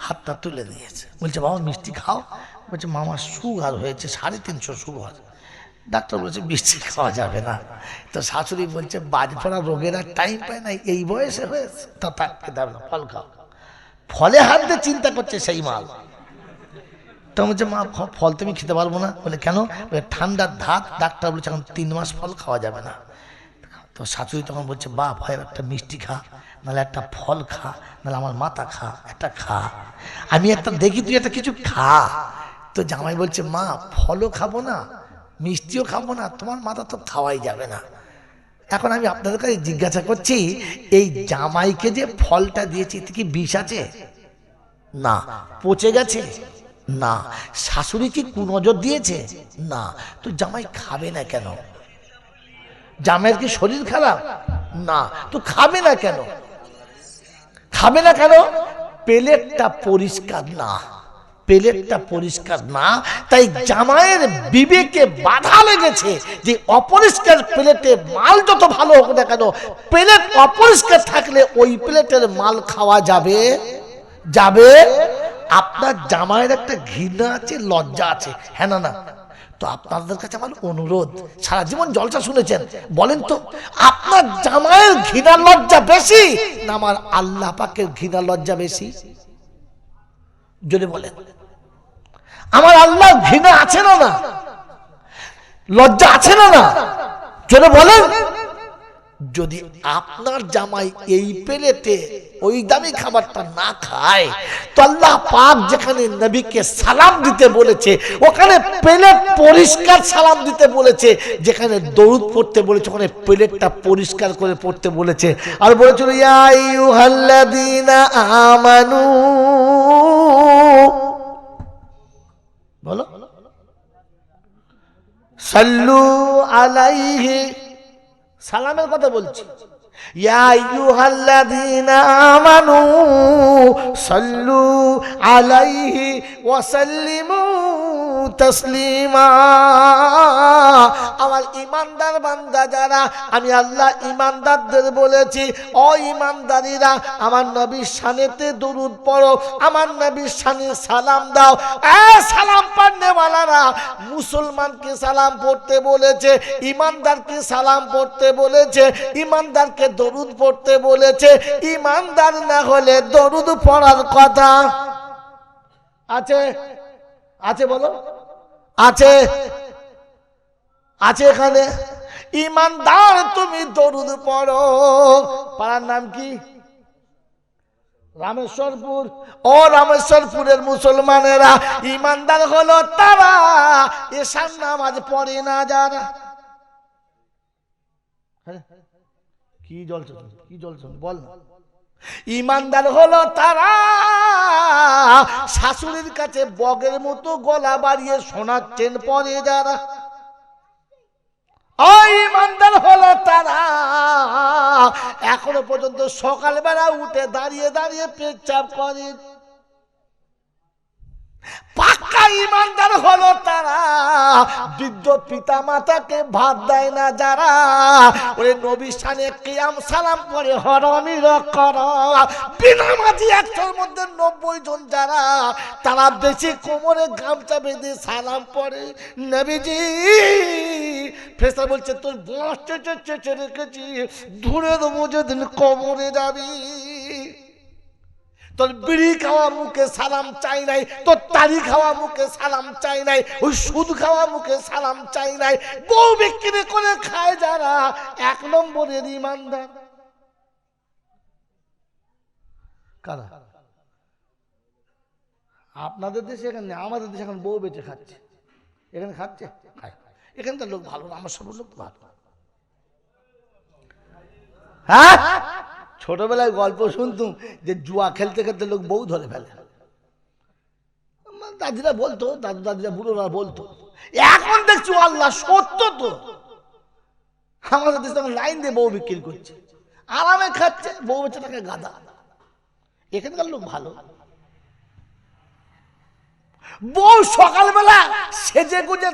হাতটা তুলে দিয়েছে, বলছে বাবা মিষ্টি খাও। বলছে মামার সুগার হয়েছে, 350 সুগার, ডাক্তার বলছে মিষ্টি খাওয়া যাবে না। তো শাশুড়ি বলছে বাজপড়া রোগের আর টাইম পায় না, এই বয়সে হয়েছে, তা থাকতে দেবে না, ফল খাও। ফলে হাত দিয়ে চিন্তা করছে সেই মাল। তো বলছে মা ফল তুমি খেতে পারবো না। বলে কেন? বলে ঠান্ডার ধাত, ডাক্তার বলছে এখন 3 মাস ফল খাওয়া যাবে না। তো শাশুড়ি তখন বলছে বাপ হয় একটা মিষ্টি খা, নাহলে একটা ফল খা, নাহলে আমার মাথা খা, একটা খা, আমি একটা দেখি তুই একটা কিছু খা। তো জামাই বলছে মা ফলও খাবো না, মিষ্টিও খাবো না, তোমার মাথা তো খাওয়াই যাবে না। এখন আমি আপনাদের কাছে জিজ্ঞাসা করছি, এই জামাইকে যে ফলটা দিয়েছি এতে কি বিষ আছে? না। পচে গেছে? না। শাশুড়ি কি কুনজর দিয়েছে? না। তো জামাই খাবে না কেন? জামাইয়ের কি শরীর খারাপ? না। তো খাবে না কেন? খাবে না কেন? প্লেটটা পরিষ্কার না, প্লেটটা পরিষ্কার না, তাই জামাইয়ের বিবেকে বাধা লেগেছে যে অপরিষ্কার প্লেটে মাল যত ভালো হোক না কেন, প্লেট অপরিষ্কার থাকলে ওই প্লেটের মাল খাওয়া যাবে যাবে। আপনার জামাইয়ের একটা ঘৃণা আছে, লজ্জা আছে, হ্যাঁ না না? তো আপনাদের কাছে আমার অনুরোধ, সারা জীবন জলসা শুনেছেন, বলেন তো আপনার জামাইয়ের ঘৃণা লজ্জা বেশি না আমার আল্লাহ পাকের ঘৃণা লজ্জা বেশি? যদি বলেন আমার আল্লাহর ঘৃণা আছে না না, লজ্জা আছে না না, যদি বলেন যদি আপনার জামাই এই প্লেটে ওই দামি খাবারটা না খায় তো আল্লাহ পাক যেখানে নবীকে সালাম দিতে বলেছে ওখানে প্লেট পরিষ্কার সালাম দিতে বলেছে, যেখানে দরুদ পড়তে বলেছে ওখানে প্লেটটা পরিষ্কার করে পড়তে বলেছে। আর বলেছিল ইয়া আইয়ুহাল্লাযীনা আমানু, বলো সাল্লু আলাইহি, সালামের কথা বলছি। ইয়া আইয়ুহাল্লাযীনা আমানু সাল্লু আলাইহি ওয়া সাল্লিমু তাসলিমা। আমার ঈমানদার বান্দা যারা, আমি আল্লাহ ঈমানদারদের বলেছি ও ঈমানদারীরা আমার নবীর শানেতে দরুদ পড়ো, আমার নবীর শানে সালাম দাও। সালাম পান্নেওয়ালারা মুসলমানকে সালাম পড়তে বলেছে, ঈমানদারকে সালাম পড়তে বলেছে, ঈমানদারকে দরুদ পড়তে বলেছে। ঈমানদার না হলে দরুদ পড়ার কথা আছে? আছে বলো, আছে? আছে এখানে? ঈমানদার তুমি দরুদ পড়ো। পাড়ার নাম কি? রামেশ্বরপুর। ও রামেশ্বরপুরের মুসলমানেরা, ঈমানদার হলো তারা এশার নামাজ পড়ে না যারা। কি জ্বলছে, কি জ্বলছে বল না। ঈমানদার হলো তারা শাশুড়ির কাছে বগের মতো গলা বাড়িয়ে শোনাচ্ছেন পরে যারা। ও ঈমানদার হলো তারা এখনো পর্যন্ত সকালবেলা উঠে দাঁড়িয়ে দাঁড়িয়ে পেচ্ছাপ করে। পাক্কা ঈমানদার হলো তারা বৃদ্ধ পিতা মাতাকে ভাত দেয় না যারা। ওই নবীর শানে কিয়াম সালাম করে হরমির কর বিনামাজি 100-র মধ্যে 90 জন যারা, তারা বেশি কোমরে গামছা বেঁধে সালাম পড়ে। নবীজি ফেরেশতা বলছে তোর বস চেঁচে রেখেছি, ধরে দেবো যেদিন কবরে যাবি। তোর বিড়ি খাওয়া মুখে সালাম চাই নাই, তোর তারি খাওয়া মুখে সালাম চাই নাই, ওই সুদ খাওয়া মুখে সালাম চাই নাই। বউ বিক্রি করে খায় যারা 1 নম্বরের ঈমানদার। কারা? আপনাদের দেশে এখানে, আমাদের দেশে এখন বউ বেঁচে খাচ্ছে। এখানে খাচ্ছে, খায়। এখানকার লোক ভালো না, আমার সব লোক ভালো। হ্যাঁ, ছোটবেলায় গল্প শুনতুম যে জুয়া খেলতে খেলতে লোক বউ ধরে ফেলে। দাদিরা বলতো, দাদু দাদিরা বুড়োরা বলতো। এখন দেখছো আল্লাহ সত্য তো, আমাদের দেশে লাইন দিয়ে বউ বিক্রি করছে, আরামে খাচ্ছে, বউ বেঁচে থাকে গাদা। এখানকার লোক ভালো। বউ সকালবেলা সেজে গুজে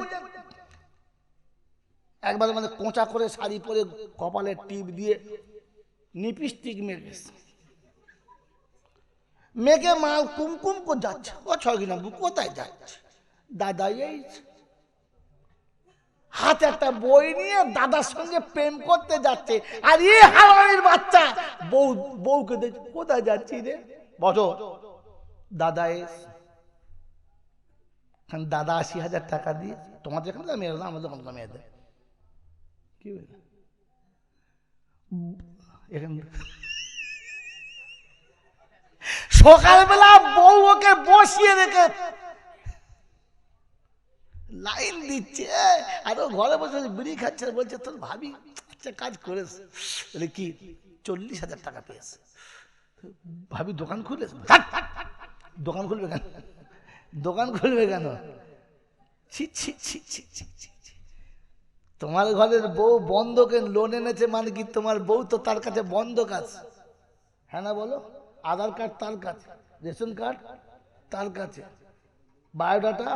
একবার মানে কোঁচা করে শাড়ি পরে কপালে টিপ দিয়ে লিপস্টিক মেঘে মাল কুমকুম করে যাচ্ছে। ও ছয়গিনা কোথায় যাচ্ছে? দাদা এই হাতে একটা বই নিয়ে দাদার সঙ্গে প্রেম করতে যাচ্ছে। আর এই হারামির বাচ্চা বউকে দেখছে, কোথায় যাচ্ছি রে? বলো দাদা দাদা 80,000 টাকা দিয়ে তোমাদের এখানে মেয়ে, আমাদের ওখানে মেয়েদের কি এখানে সকালবেলা বউ ওকে বসিয়ে রেখে লাইন দিচ্ছে, আর ও ঘরে বসে বিড়ি খাচ্ছে। বলছে তোর ভাবি আচ্ছা কাজ করেছে, বলে কি 40,000 টাকা পেয়েছে। ভাবি দোকান খুলেছে। দোকান খুলবে কেন? দোকান খুলবে কেন? ছি ছি ছি ছি ছি ছি। তোমার ঘরের বউ বন্ধকে লোন এনেছে মানে কি তোমার বউ তো তার কাছে বন্ধক আছে? হ্যাঁ না বলো? আধার কার্ড তার কাছে, রেশন কার্ড তার কাছে, বায়োডাটা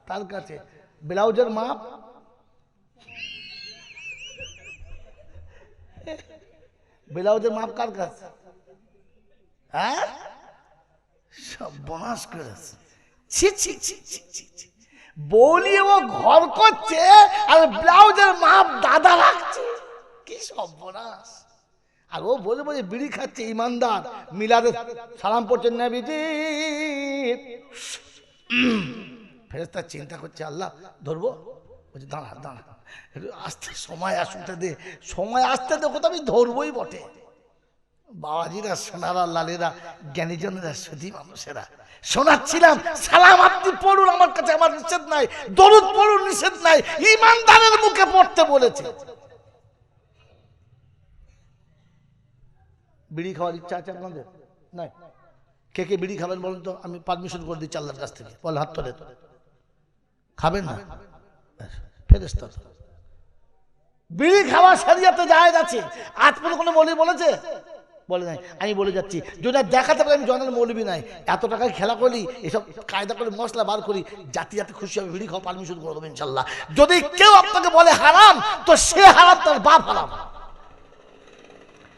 তার কাছে, ব্লাউজের মাপ কার কাছে? হ্যাঁ, সব বনাস করেছে। ছি ছি ছি ছি ছি ছি। বলি ও ঘর করছে আর ব্লাউজের মাপ দাদা রাখছে, কি সর্বনাশ। আর ও বলে বলে বিড়ি খাচ্ছে। ঈমানদার মিলাদে সালাম পড়ছেন নবীজি। ফেরেশতা চিন্তা করছে আল্লাহ ধরবো, বলছে দাঁড়া দাঁড়া। আস্তে সময় আসতে দে, সময় আসতে দে, কোথাও আমি ধরবই বটে। বাবাজিরা, সোনারা, লালেরা, জ্ঞানীজনেরা, সুধী মানুষেরা, শোনাচ্ছিলাম সালাম আপনি পড়ুন, আমার কাছে আমার নিষেধ নাই, দরুদ পড়ুন নিষেধ নাই, ইমানদারের মুখে পড়তে বলেছে। বিড়ি খাওয়ার ইচ্ছা আছে আপনাদের? নাই? কে কে বিড়ি খাবেন বলুন তো, আমি পারমিশন করে দিচ্ছি আল্লাহর কাছ থেকে। বল, হাত তোলে। খাবেন না? ফেরেশতা। বিড়ি খাওয়া শরীয়তে জায়েজ আছে। আজ পর্যন্ত কোনো মৌলবি বলেছে? বলে নাই। আমি বলে যাচ্ছি, যদি দেখাতে পারি আমি জনের মৌলবি নাই, এত টাকায় খেলা করি, এসব কায়দা করে মশলা বার করি, জাতি জাতি খুশি হবে, বিড়ি খাওয়া পারমিশন করে দেবো ইনশাল্লাহ। যদি কেউ আপনাকে বলে হারাম, তো সে হারাম, তার বাপ হারাম।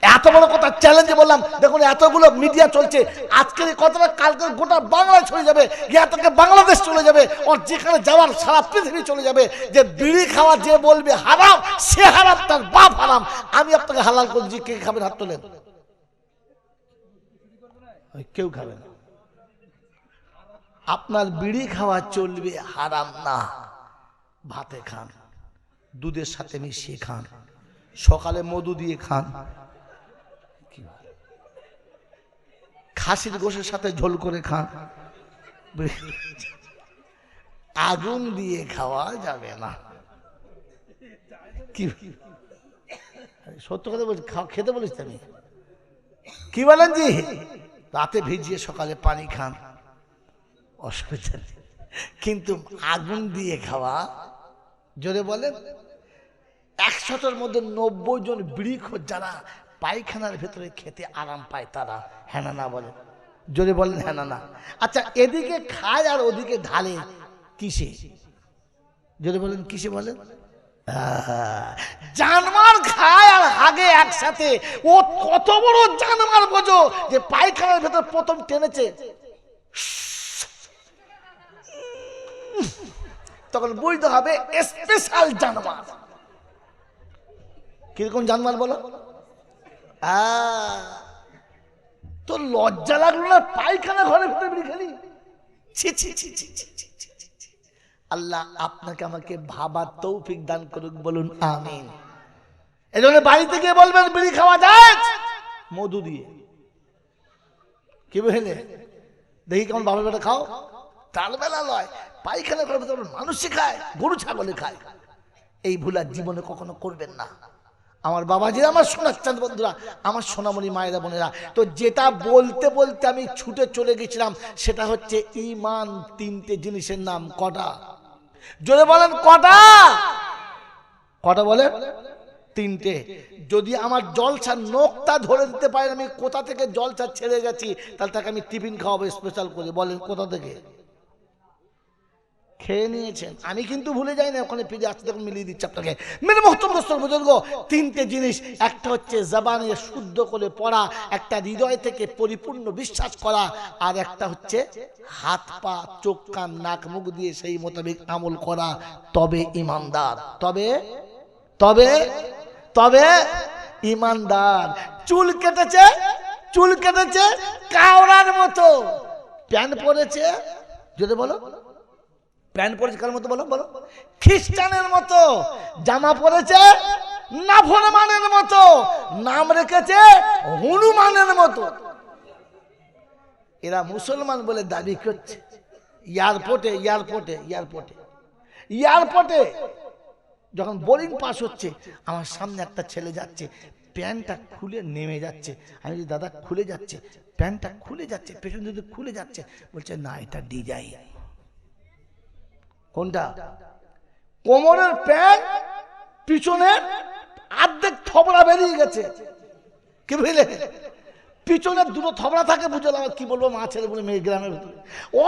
এত বড় কথা চ্যালেঞ্জে বললাম। দেখুন এতগুলো মিডিয়া চলছে, আজকের এই কথাটা কালকে গোটা বাংলায় চলে যাবে, ইয়া থেকে বাংলাদেশ চলে যাবে, ওর যেখানে যাওয়ার সারা পৃথিবী চলে যাবে, যে বিড়ি খাওয়া যে বলবে হারাম, সে হারাম, তার বাপ হারাম। আমি আপনাকে হালাল করে দিচ্ছি, কে খাবেন হাত তোলেন। কেউ খাবে না। আপনার বিড়ি খাওয়া চলবে, হারাম না। ভাতে খান, দুধের সাথে মিশিয়ে খান, সকালে মধু দিয়ে খান, খাসির গোশের সাথে ঝোল করে খান, আগুন দিয়ে খাওয়া যাবে না। কি সত্য কথা বলছি, খেতে বলিস আমি, কি বলেন জি? রাতে ভিজিয়ে সকালে পানি খান, অসুবিধা নেই, কিন্তু আগুন দিয়ে খাওয়া, জোরে বলেন। 100টার মধ্যে 90 জন বিড়িখোর যারা পায়খানার ভেতরে খেতে আরাম পায়, তারা হ্যাঁ না বলেন? জোরে বলেন হ্যাঁ না। আচ্ছা, এদিকে খায় আর ওদিকে ঢালে কিসে? জোরে বলেন কিসে বলেন? জানোয়ার খায় আর হাগে একসাথে। ও কত বড় জানোয়ার বোঝো, যে পায়খানার ভেতর প্রথম টেনেছে, তখন বুঝতে হবে স্পেশাল জানোয়ার। কিরকম জানোয়ার বলো? তো লজ্জা লাগলো না পায়খানা ঘরে ভিতরে বিড়ি খেলি? ছি ছি ছি ছি ছি ছি ছি। আল্লাহ আপনাকে আমাকে ভাবার তৌফিক দান করুক, বলুন আমিন। এজন্য বাড়িতে গিয়ে বলবেন বিড়ি খাওয়া যায় মধু দিয়ে। কি বুঝলে? দেখি কেমন বাবার বেটা খাও, তার বেলা লয়, পায়খানা ঘরে ভিতরে মানুষই খায়, গরু ছাগলে খায়। এই ভুল আর জীবনে কখনো করবেন না। আমার বাবাজিরা, আমার সোনার বন্ধুরা, আমার সোনামণি মায়েরা বোনেরা, তো যেটা বলতে বলতে আমি ছুটে চলে গেছিলাম, সেটা হচ্ছে ঈমান। 3টে জিনিসের নাম কটা? জোরে বলেন কটা? কটা বলেন? 3টে। যদি আমার জলসা নোকটা ধরে দিতে পারেন আমি কোথা থেকে জলসা ছেড়ে গেছি, তাহলে তাকে আমি টিফিন খাওয়াবো স্পেশাল করে। বলেন কোথা থেকে খেয়ে নিয়েছেন? আমি কিন্তু ভুলে যাই না, ওখানে ফিরে আসতে তখন মিলিয়ে দিচ্ছি আপনাকে। মেরে মোহতরম দোস্তর বুজুর্গ, 3টে জিনিস। একটা হচ্ছে জবানে শুদ্ধ করে পড়া, একটা হৃদয় থেকে পরিপূর্ণ বিশ্বাস করা, আর একটা হচ্ছে হাত পা চোখ কান নাক মুখ দিয়ে সেই মোতাবেক আমল করা। তবে ইমানদার, তবে তবে তবে ইমানদার। চুল কেটেছে, চুল কেটেছে কাওড়ার মতো, প্যান্ট পরেছে, যদি বলো প্যান্ট পরেছে কার মতো? বলো বলো। খ্রিস্টানের মতো। জামা পরেছে নাফরমানের মতো, নাম রেখেছে হনুমানের মতো। এরা মুসলমান বলে দাবি করছে। এয়ারপোর্টে এয়ারপোর্টে এয়ারপোর্টে এয়ারপোর্টে যখন বোর্ডিং পাস হচ্ছে, আমার সামনে একটা ছেলে যাচ্ছে, প্যান্টটা খুলে নেমে যাচ্ছে। আমি বলি দাদা খুলে যাচ্ছে, প্যান্টটা খুলে যাচ্ছে, পেছন দিকে খুলে যাচ্ছে। বলছে না, এটা ডিজাইন। কোনটা? কোমরের প্যান্ট, পিছনের অর্ধেক থবড়া বেরিয়ে গেছে। কি বুঝলে? পিছনের দুটো থবড়া থাকে, বুঝলাম কি বলবো, মা ছেলে বলে মেয়ে গ্রামের ভিতরে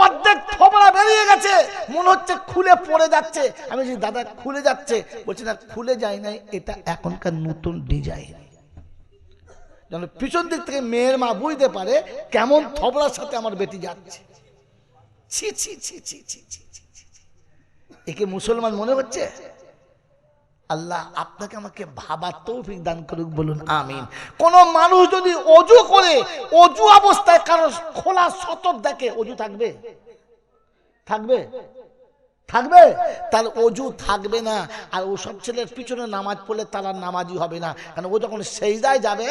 অর্ধেক থবড়া বেরিয়ে গেছে, মনে হচ্ছে খুলে পড়ে যাচ্ছে। আমি বলছি দাদা খুলে যাচ্ছে? বলছি না খুলে যায় নাই, এটা এখনকার নতুন ডিজাইন। যেন পিছন দিক থেকে মেয়ের মা বুঝতে পারে কেমন থবড়ার সাথে আমার বেটি যাচ্ছে। ছি ছি ছি ছি ছি ছি। একে মুসলমান মনে হচ্ছে? আল্লাহ আপনাকে আমাকে ভাবার তৌফিক দান করুক, বলুন আমিন। কোন মানুষ যদি অজু করে, অজু অবস্থায় কারো খোলা সতর দেখে, অজু থাকবে? থাকবে? থাকবে? তার অজু থাকবে না। আর ওসব ছেলের পিছনে নামাজ পড়লে তারা নামাজি হবে না, কারণ ও যখন সেজদায় যাবে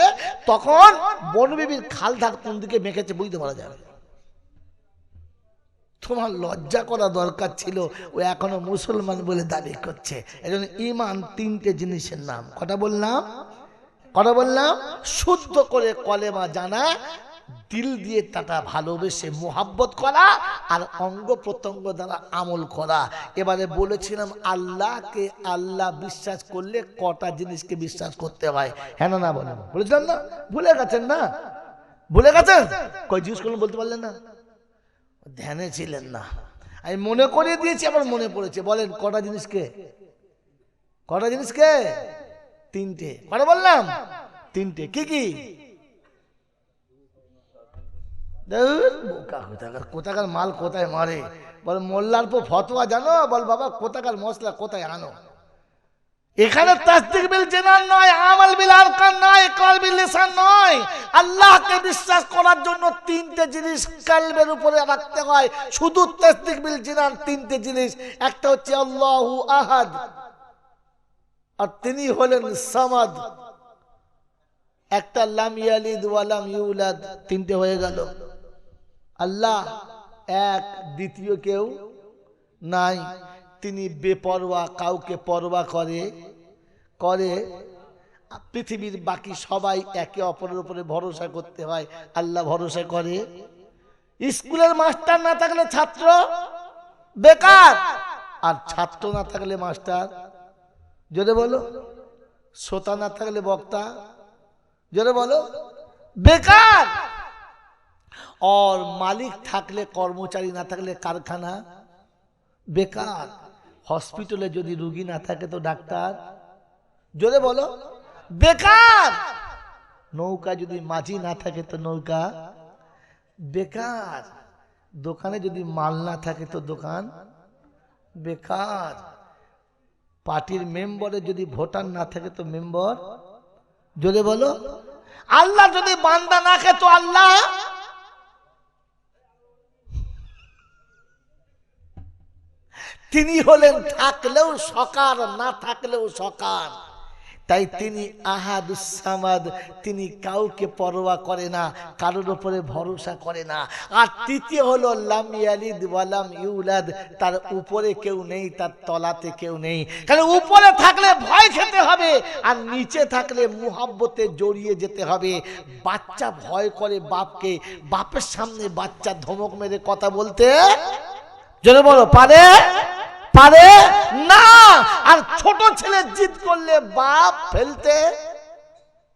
তখন বনবিবির খালটা কোন দিকে মেখেছে বুঝতে পারা যাবে। তোমার লজ্জা করা দরকার ছিল, ও এখনো মুসলমান বলে দাবি করছে। এজন্য ঈমান তিনটে জিনিসের নাম। কটা বললাম? শুদ্ধ করে কলেমা জানা, দিল দিয়ে তাটা ভালোবেসে মোহাব্বত করা, আর অঙ্গ প্রত্যঙ্গ দ্বারা আমল করা। এবারে বলেছিলাম আল্লাহকে আল্লাহ বিশ্বাস করলে কটা জিনিসকে বিশ্বাস করতে হয়, হ্যাঁ না বলেন? বলেছিলাম না? ভুলে গেছেন? কই জিজ্ঞেস করলেন, বলতে পারলেন না? ধ্যানে ছিলেন না। আমি মনে করিয়ে দিয়েছি, আবার মনে পড়েছে। বলেন কটা জিনিসকে? তিনটে। কটা বললাম? তিনটে। কি কি? কোথাকার মাল কোথায় মারে। বল মোল্লার পর ফতোয়া জানো? বল বাবা কোথাকার মশলা কোথায় আনো। এখানে তাসদীক বিল জানান নয়, আমাল বিল আরকান নয়, কলবি লিসান নয়। আল্লাহকে বিশ্বাস করার জন্য তিনটে জিনিস কলবের উপরে রাখতে হয়। শুধু তাসদীক বিল জানান তিনটে জিনিস। একটা হচ্ছে আল্লাহু আহাদ, আর তিনি হলেন সামাদ। একটা লাম ইয়ালিদ ওয়া লাম ইউলাদ। তিনটে হয়ে গেল। আল্লাহ এক, দ্বিতীয় কেউ নাই। তিনি বেপরোয়া, কাউকে পরোয়া করে। পৃথিবীর বাকি সবাই একে অপরের উপরে ভরসা করতে হয়, আল্লাহ ভরসা করে। স্কুলের মাস্টার না থাকলে ছাত্র বেকার, আর ছাত্র না থাকলে মাস্টার। জোরে বলো। শ্রোতা না থাকলে বক্তা। জোরে বলো। বেকার। और मालिक থাকলে কর্মচারী না থাকলে কারখানা বেকার। হসপিটালে যদি রোগী না থাকে তো ডাক্তার। জোরে বলো। বেকার। নৌকা যদি মাঝি না থাকে তো নৌকা বেকার। দোকানে যদি মাল না থাকে তো দোকান বেকার। পার্টির মেম্বারে যদি ভোটার না থাকে তো মেম্বার। জোরে বলো। আল্লাহ যদি বান্দা না থাকে তো আল্লাহ। তিনি হলেন থাকলেও সকার, না থাকলেও সকার। তাই তিনি আহাদুস সামাদ, তিনি কাউকে পরোয়া করে না, কারোর উপরে ভরসা করে না। আর তৃতীয় হলো লাম ইয়ালিদ ওয়া লাম ইউলাদ, তার উপরে কেউ নেই, তার তলাতে কেউ নেই। কারণ উপরে থাকলে ভয় খেতে হবে, আর নিচে থাকলে মুহাব্বতে জড়িয়ে যেতে হবে। বাচ্চা ভয় করে বাপকে, বাপের সামনে বাচ্চা ধমক মেরে কথা বলতে জোরে বলো পারে না। আর ছোট ছেলে জিদ করলে বাপ ফেলতে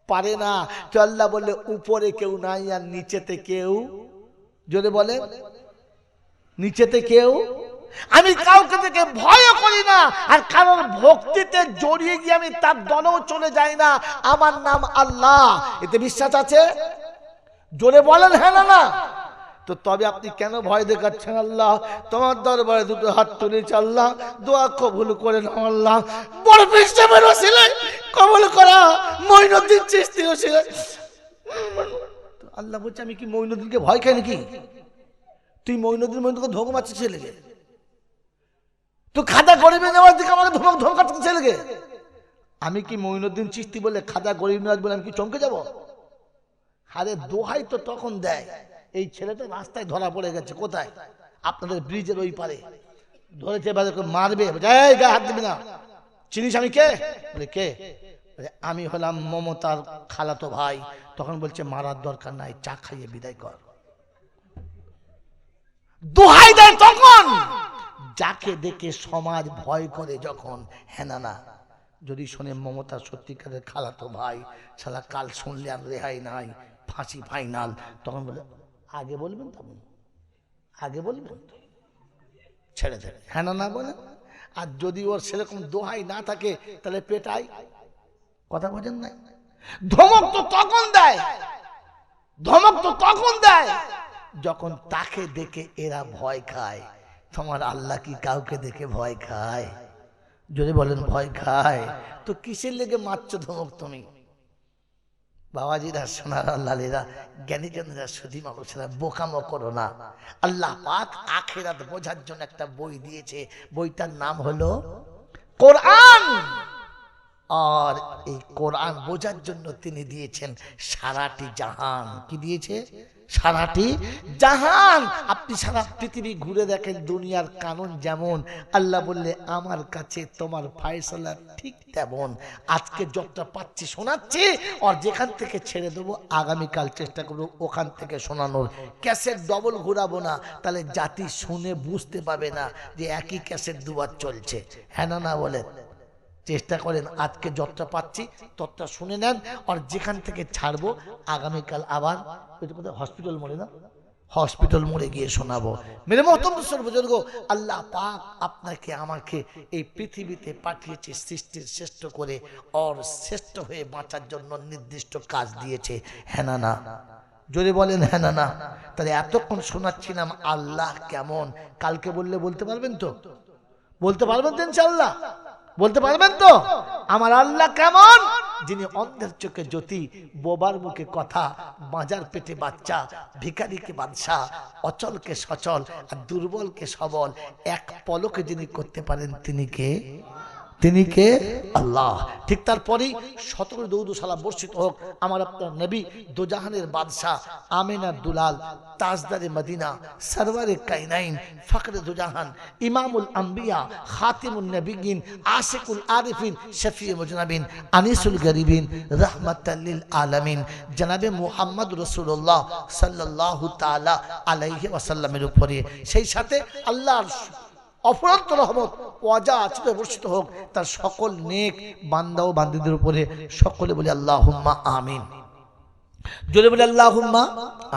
পারে না। তো আল্লাহ বললে উপরে কেউ নাই আর নিচেতে কেউ। জোরে বলে নিচেতে কেউ। আমি কাউকে থেকে ভয় করি না, আর কারোর ভক্তিতে জড়িয়ে গিয়ে আমি তার দলেও চলে যাই না। আমার নাম আল্লাহ, এতে বিশ্বাস আছে? জোরে বলেন হ্যাঁ না। তো তবে আপনি কেন ভয় দেখাচ্ছেন? আল্লাহ তোমার দরবারে দুটো হাত তুলেছি, আল্লাহ দোয়া কবুল করে নাও। আল্লাহ বড় পীর ছিলেন, কবুল করা। মঈনুদ্দিন চিশতিও ছিলেন। আল্লাহ বলছে আমি কি মঈনুদ্দিনকে ভয় খাই নাকি? তুই মঈনুদ্দিনকে ধোঁক মারছিস ছেলেকে, তুই খাদা গরিবে নেওয়ার দিকে আমাকে ধমকাচ্ছিস ছেলেকে। আমি কি মঈনুদ্দিন চিশতি বলে খাদা গরিব নেওয়াজ বলে আমি কি চমকে যাব? আরে দোহাই তো তখন দেয়। এই ছেলেটা রাস্তায় ধরা পড়ে গেছে। কোথায়? আপনাদের ব্রিজের ওই পারে ধরেছে, মারবে। গায়ে হাত দিবি না। চিনিস আমি কে? বলে কে? আমি হলাম মমতার খালাতো ভাই। তখন বলছে মারার দরকার নাই, চা খাইয়ে বিদায় কর। দোহাই দেয় তখন, যাকে দেখে সমাজ ভয় করে যখন। হ্যাঁ না যদি শোনে মমতার সত্যিকারের খালাতো ভাই, শালা কাল শুনলে আর রেহাই নাই, ফাঁসি ফাইনাল। তখন বলে আগে বলবেন তো, আগে বলবেন তো, ছেড়ে দেবে। হ্যাঁ না বলে। আর যদি ওর সেরকম দোহাই না থাকে তাহলে পেটাই। কথা বোঝেন নাই? ধমক তো তখন দেয় যখন তাকে দেখে এরা ভয় খায়। তোমার আল্লাহ কি কাউকে দেখে ভয় খায়? যদি বলেন ভয় খায়, তো কিসের লেগে মারছো ধমক তুমি? বাবাজিরা, সোনার লালীরা, জ্ঞানীজনেরা, সুধী মানুষেরা, বোকামো করো না। আল্লাহ পাক আখিরাত বোঝার জন্য একটা বই দিয়েছে, বইটার নাম হলো কোরআন। আর এই কোরআন বোঝার জন্য তিনি দিয়েছেন সারাটি জাহান। কি দিয়েছে? সারাটি জাহান। আপনি সারা পৃথিবী ঘুরে দেখেন, দুনিয়ার কানুন যেমন, আল্লাহ বললে আমার কাছে তোমার ফয়সালা ঠিক তেমন। আজকে যতটা পাচ্ছি শোনাচ্ছি, আর যেখান থেকে ছেড়ে দেবো আগামীকাল চেষ্টা করবো ওখান থেকে শোনানোর। ক্যাসেট ডবল ঘুরাবো না, তাহলে জাতি শুনে বুঝতে পারবে না যে একই ক্যাসেট দুবার চলছে। হ্যাঁ না না বলেন? চেষ্টা করেন আজকে যতটা পাচ্ছি ততটা শুনে নেন, আর যেখান থেকে ছাড়বো আগামীকাল আবার হসপিটাল মোড়ে, না হসপিটাল মোড়ে গিয়ে শোনাবো। মেরে মহতরম বুজুর্গ, আল্লাহ পাক আপনাকে আমাকে এই পৃথিবীতে পাঠিয়েছে সৃষ্টির শ্রেষ্ঠ করে, আর শ্রেষ্ঠ হয়ে বাঁচার জন্য নির্দিষ্ট কাজ দিয়েছে। হ্যাঁ না না? জোরে বলেন হ্যাঁ না না? তাহলে এতক্ষণ শোনাচ্ছিলাম আল্লাহ কেমন, কালকে বললে বলতে পারবেন তো? বলতে পারবেন তো ইনশাআল্লাহ? বলতে পারবেন তো আমার আল্লাহ কেমন? যিনি অন্ধের চোখে জ্যোতি, বোবার মুখে কথা, বাঁজার পেটে বাচ্চা, ভিখারিকে বাদশাহ, অচলকে সচল আর দুর্বলকে সবল, এক পলকে যিনি করতে পারেন তিনি কে? তিনি কে? আল্লাহ। ঠিক তারপরেই শতকরে দরুদ ও সালাম বর্ষিত হোক আমার আপনার নবী, দোজাহানের বাদশাহ, আমিনার দুলাল, তাজদারে মদিনা, সরওয়ারে কাইনাইন, ফখরে দোজাহান, ইমামুল আম্বিয়া, খাতিমুন নবিয়িন, আশিকুল আরিফিন, শফিউল মুজনাবিন, আনিসুল গরিবিন, রাহমাতাল লিল আলামিন, জনাবে মুহাম্মদ রাসূলুল্লাহ সাল্লাল্লাহু তাআলা আলাইহি ওয়াসাল্লামের উপরে, সেই সাথে আল্লাহর অফুরন্ত রহমত ওয়াজা আচরে বর্ষিত হোক তার সকল নেক বান্দা ও বান্দীদের উপরে। সকলে বলি আল্লাহুম্মা আমিন। জোরে বলি আল্লাহুম্মা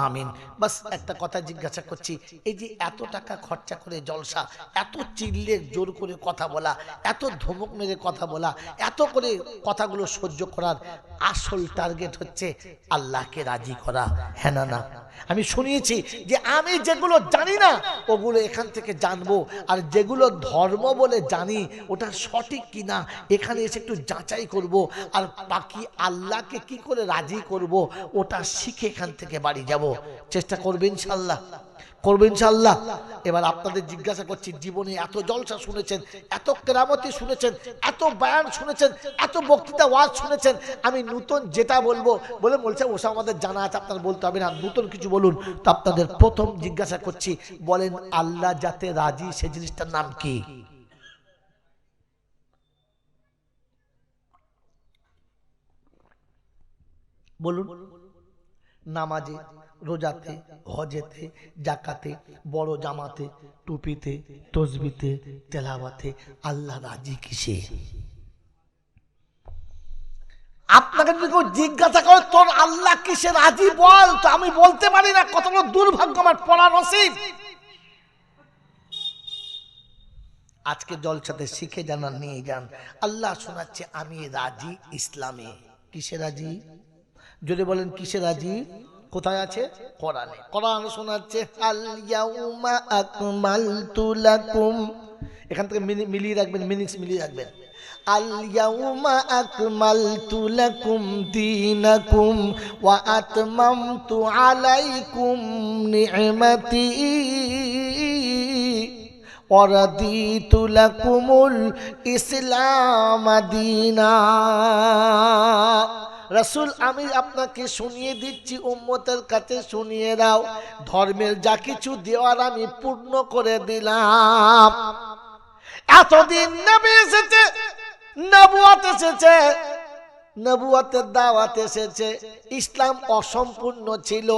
আমিন। বাস একটা কথা জিজ্ঞাসা করছি, এই যে এত টাকা খরচা করে জলসা, এত চিল্লে জোর করে কথা বলা, এত ধমক মেরে কথা বলা, এত করে কথাগুলো সহ্য করার আসল টার্গেট হচ্ছে আল্লাহকে রাজি করা। হ্যাঁ না না? আমি শুনিয়েছি যে আমি যেগুলো জানি না ওগুলো এখান থেকে জানবো, আর যেগুলো ধর্ম বলে জানি ওটা সঠিক কিনা এখানে এসে একটু যাচাই করব, আর বাকি আল্লাহকে কি করে রাজি করব ওটা শিখে এখান থেকে বাড়ি যাব। চেষ্টা করবেন ইনশাআল্লাহ? করবেন ইনশাআল্লাহ? এবার আপনাদের জিজ্ঞাসা করছি, জীবনে এত জলসা শুনেছেন, এত কেরামতি শুনেছেন, এত বয়ান শুনেছেন, এত বক্তৃতা ওয়াজ শুনেছেন, আমি নতুন যেটা বলবো বলছে ওসব আমাদের জানা আছে, আপনারা বলতে হবে না, নতুন কিছু বলুন। তো আপনাদের প্রথম জিজ্ঞাসা করছি, বলেন আল্লাহ যাতে রাজি সেই জিনিসটার নাম কি? বলুন। নামাজে, রোজাতে, হজেতে, জাকাতে, বড় জামাতে, টুপিতে, তসবিতে, তেলাওয়াতে আল্লাহ রাজি কিসে? আপনাকে যদি কেউ জিজ্ঞাসা করে তোর আল্লাহ কিসে রাজি বল, তো আমি বলতে পারি না, কত বড় দুর্ভাগ্য আমার, পড়া নসিব। আজকে জলসাতে শিখে জানা নিয়ে যান, আল্লাহ শোনাচ্ছে আমি রাজি ইসলামে। কিসে রাজি? যদি বলেন কিসে রাজি? কোথায় আছে? কোরআনে। কোরআন শোনাচ্ছে আল ইয়াউমা আকমালতু লাকুম, এখান থেকে মিলিয়ে রাখবেন, মিনিংস মিলিয়ে রাখবেন। আল ইয়াউমা আকমালতু লাকুম দীনাকুম ওয়া আতমামতু আলাইকুম নি'মাতি ওয়া রাদিতু লাকুমুল ইসলাম দীনা। রাসূল আমি আপনাকে শুনিয়ে দিচ্ছি, উম্মতের কাছে শুনিয়ে দাও, ধর্মের যা কিছু দেওয়ার আমি পূর্ণ করে দিলাম। এতদিন নবী এসেছে, নবুয়ত এসেছে, নবুয়তের দাওয়াত এসেছে, ইসলাম অসম্পূর্ণ ছিল,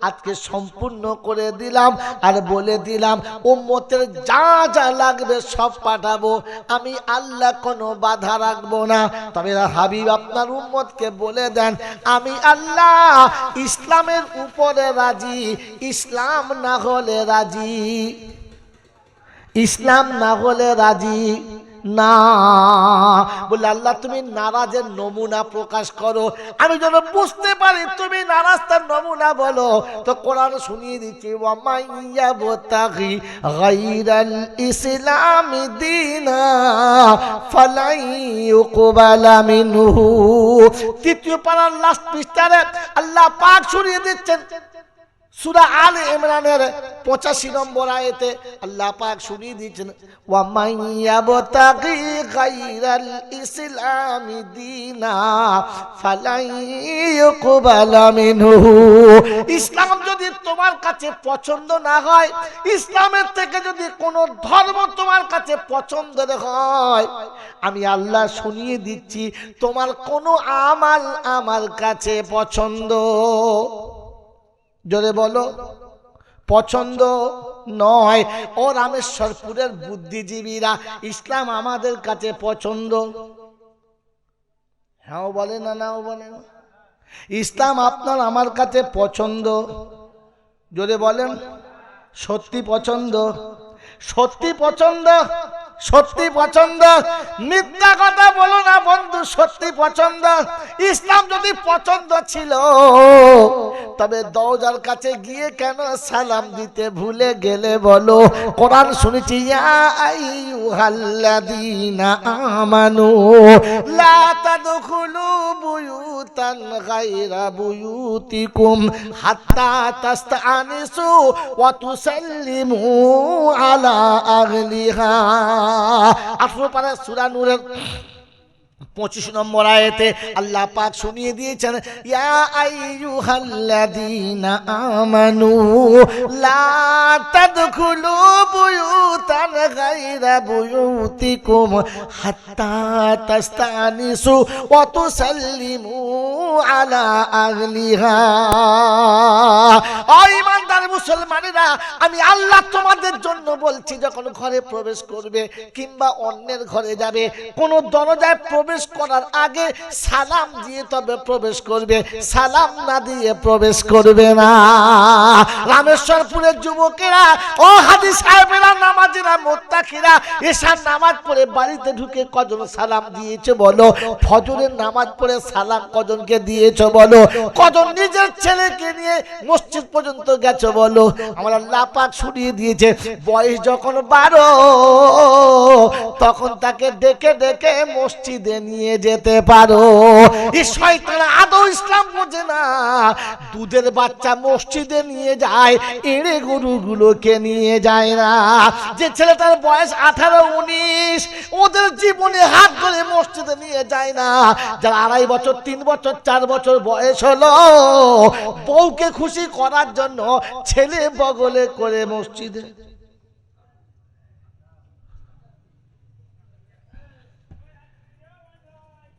আজকে সম্পূর্ণ করে দিলাম, আর বলে দিলাম উম্মতের যা যা লাগবে সব পাঠাবো, আমি আল্লাহ কোনো বাধা রাখবো না। তবে হাবিব আপনার উম্মতকে বলে দেন আমি আল্লাহ ইসলামের উপরে রাজি, ইসলাম না হলে রাজি, ইসলাম না হলে রাজি। না। বলে আল্লাহ তুমি নারাজের নমুনা প্রকাশ করো, আমি যেন বুঝতে পারি তুমি নারাজ তার নমুনা বলো। তো কোরআন শুনিয়ে দিচ্ছি, ওয়া মাইয়াবতাগি গায়রাল ইসলামি দীনা ফালাই ইউকবালা মিনহু। তৃতীয় পারার লাস্ট পৃষ্ঠারে আল্লাহ পাক শুনিয়ে দিচ্ছেন, সূরা আলে ইমরানের 85 নম্বর আয়াতে আল্লাহ পাক শুনিয়ে দিয়েছেন, ওয়া মাইয়াবতাগি গায়রাল ইসলামি দীনা ফালাই ইউকবালা মিনহু। ইসলাম যদি তোমার কাছে পছন্দ না হয়, ইসলামের থেকে যদি কোনো ধর্ম তোমার কাছে পছন্দের হয়, আমি আল্লাহ শুনিয়ে দিচ্ছি তোমার কোনো আমাল আমার কাছে পছন্দ, জোরে বলো, পছন্দ নয়। ও রামেশ্বরপুরের বুদ্ধিজীবীরা, ইসলাম আমাদের কাছে পছন্দ? হ্যাঁ বলে না, নাও বলে না। ইসলাম আপনার আমার কাছে পছন্দ? জোরে বলেন, সত্যি পছন্দ? সত্যি পছন্দ? সত্যি পছন্দ? মিথ্যা কথা বলো না বন্ধু, সত্যি পছন্দ। ইসলাম যদি পছন্দ ছিল তবে দরজার কাছে গিয়ে কেন সালাম দিতে ভুলে গেলে বলো? কোরআন শুনেছি, ইয়া আইয়ুহাল্লাযীনা আমানু লা তাদখুলু বুয়ুতান গায়রা বুয়ুতিকুম হাত্তা তাস্তানিসু ওয়া তুসাল্লিমু আলা আহলিহা। 18 পারা সূরা নূরের 25 নম্বর আয়াতে আল্লাহ পাক শুনিয়ে দিয়েছেন, ইয়া আইয়ুহাল্লাযীনা আমানু লা তাদখুলু বুয়ুতান গায়রা বুয়ুতিকুম হাত্তা তাস্তানিসু ওয়া তুসাল্লিমু আলা আহলিহা। ও ঈমানদার মুসলমানেরা, আমি আল্লাহ তোমাদের জন্য বলছি, যখন ঘরে প্রবেশ করবে কিংবা অন্যের ঘরে যাবে, কোন দরজায় প্রবেশ করার আগে সালাম দিয়ে তবে প্রবেশ করবে, সালাম না দিয়ে প্রবেশ করবে না। রামেশ্বরপুরের যুবকেরা, ও হাজী সাহেবেরা, নামাজিরা, মুত্তাকিরা, এশার নামাজ পড়ে বাড়িতে ঢুকে কজন সালাম দিয়েছে বলো? ফজরের নামাজ পড়ে সালাম কজনকে দিয়েছো বলো? কজন নিজের ছেলেকে নিয়ে মসজিদ পর্যন্ত গেছো বলো? আমার আল্লাহ পাক শুনিয়ে দিয়েছে, বয়স যখন 12 তখন তাকে ডেকে ডেকে মসজিদে নিয়ে যেতে পারো। এই শয়তান আদৌ ইসলাম বোঝে না। দুধের বাচ্চা মসজিদে নিয়ে যায়, এড়ে গরুগুলোকে নিয়ে যায় না। যে ছেলেটার বয়স 18-19, ওদের জীবনে হাত ধরে মসজিদে নিয়ে যায় না। যারা 2.5 বছর, 3 বছর, 4 বছর বয়স হলো, বউকে খুশি করার জন্য ছেলে বগলে করে মসজিদে।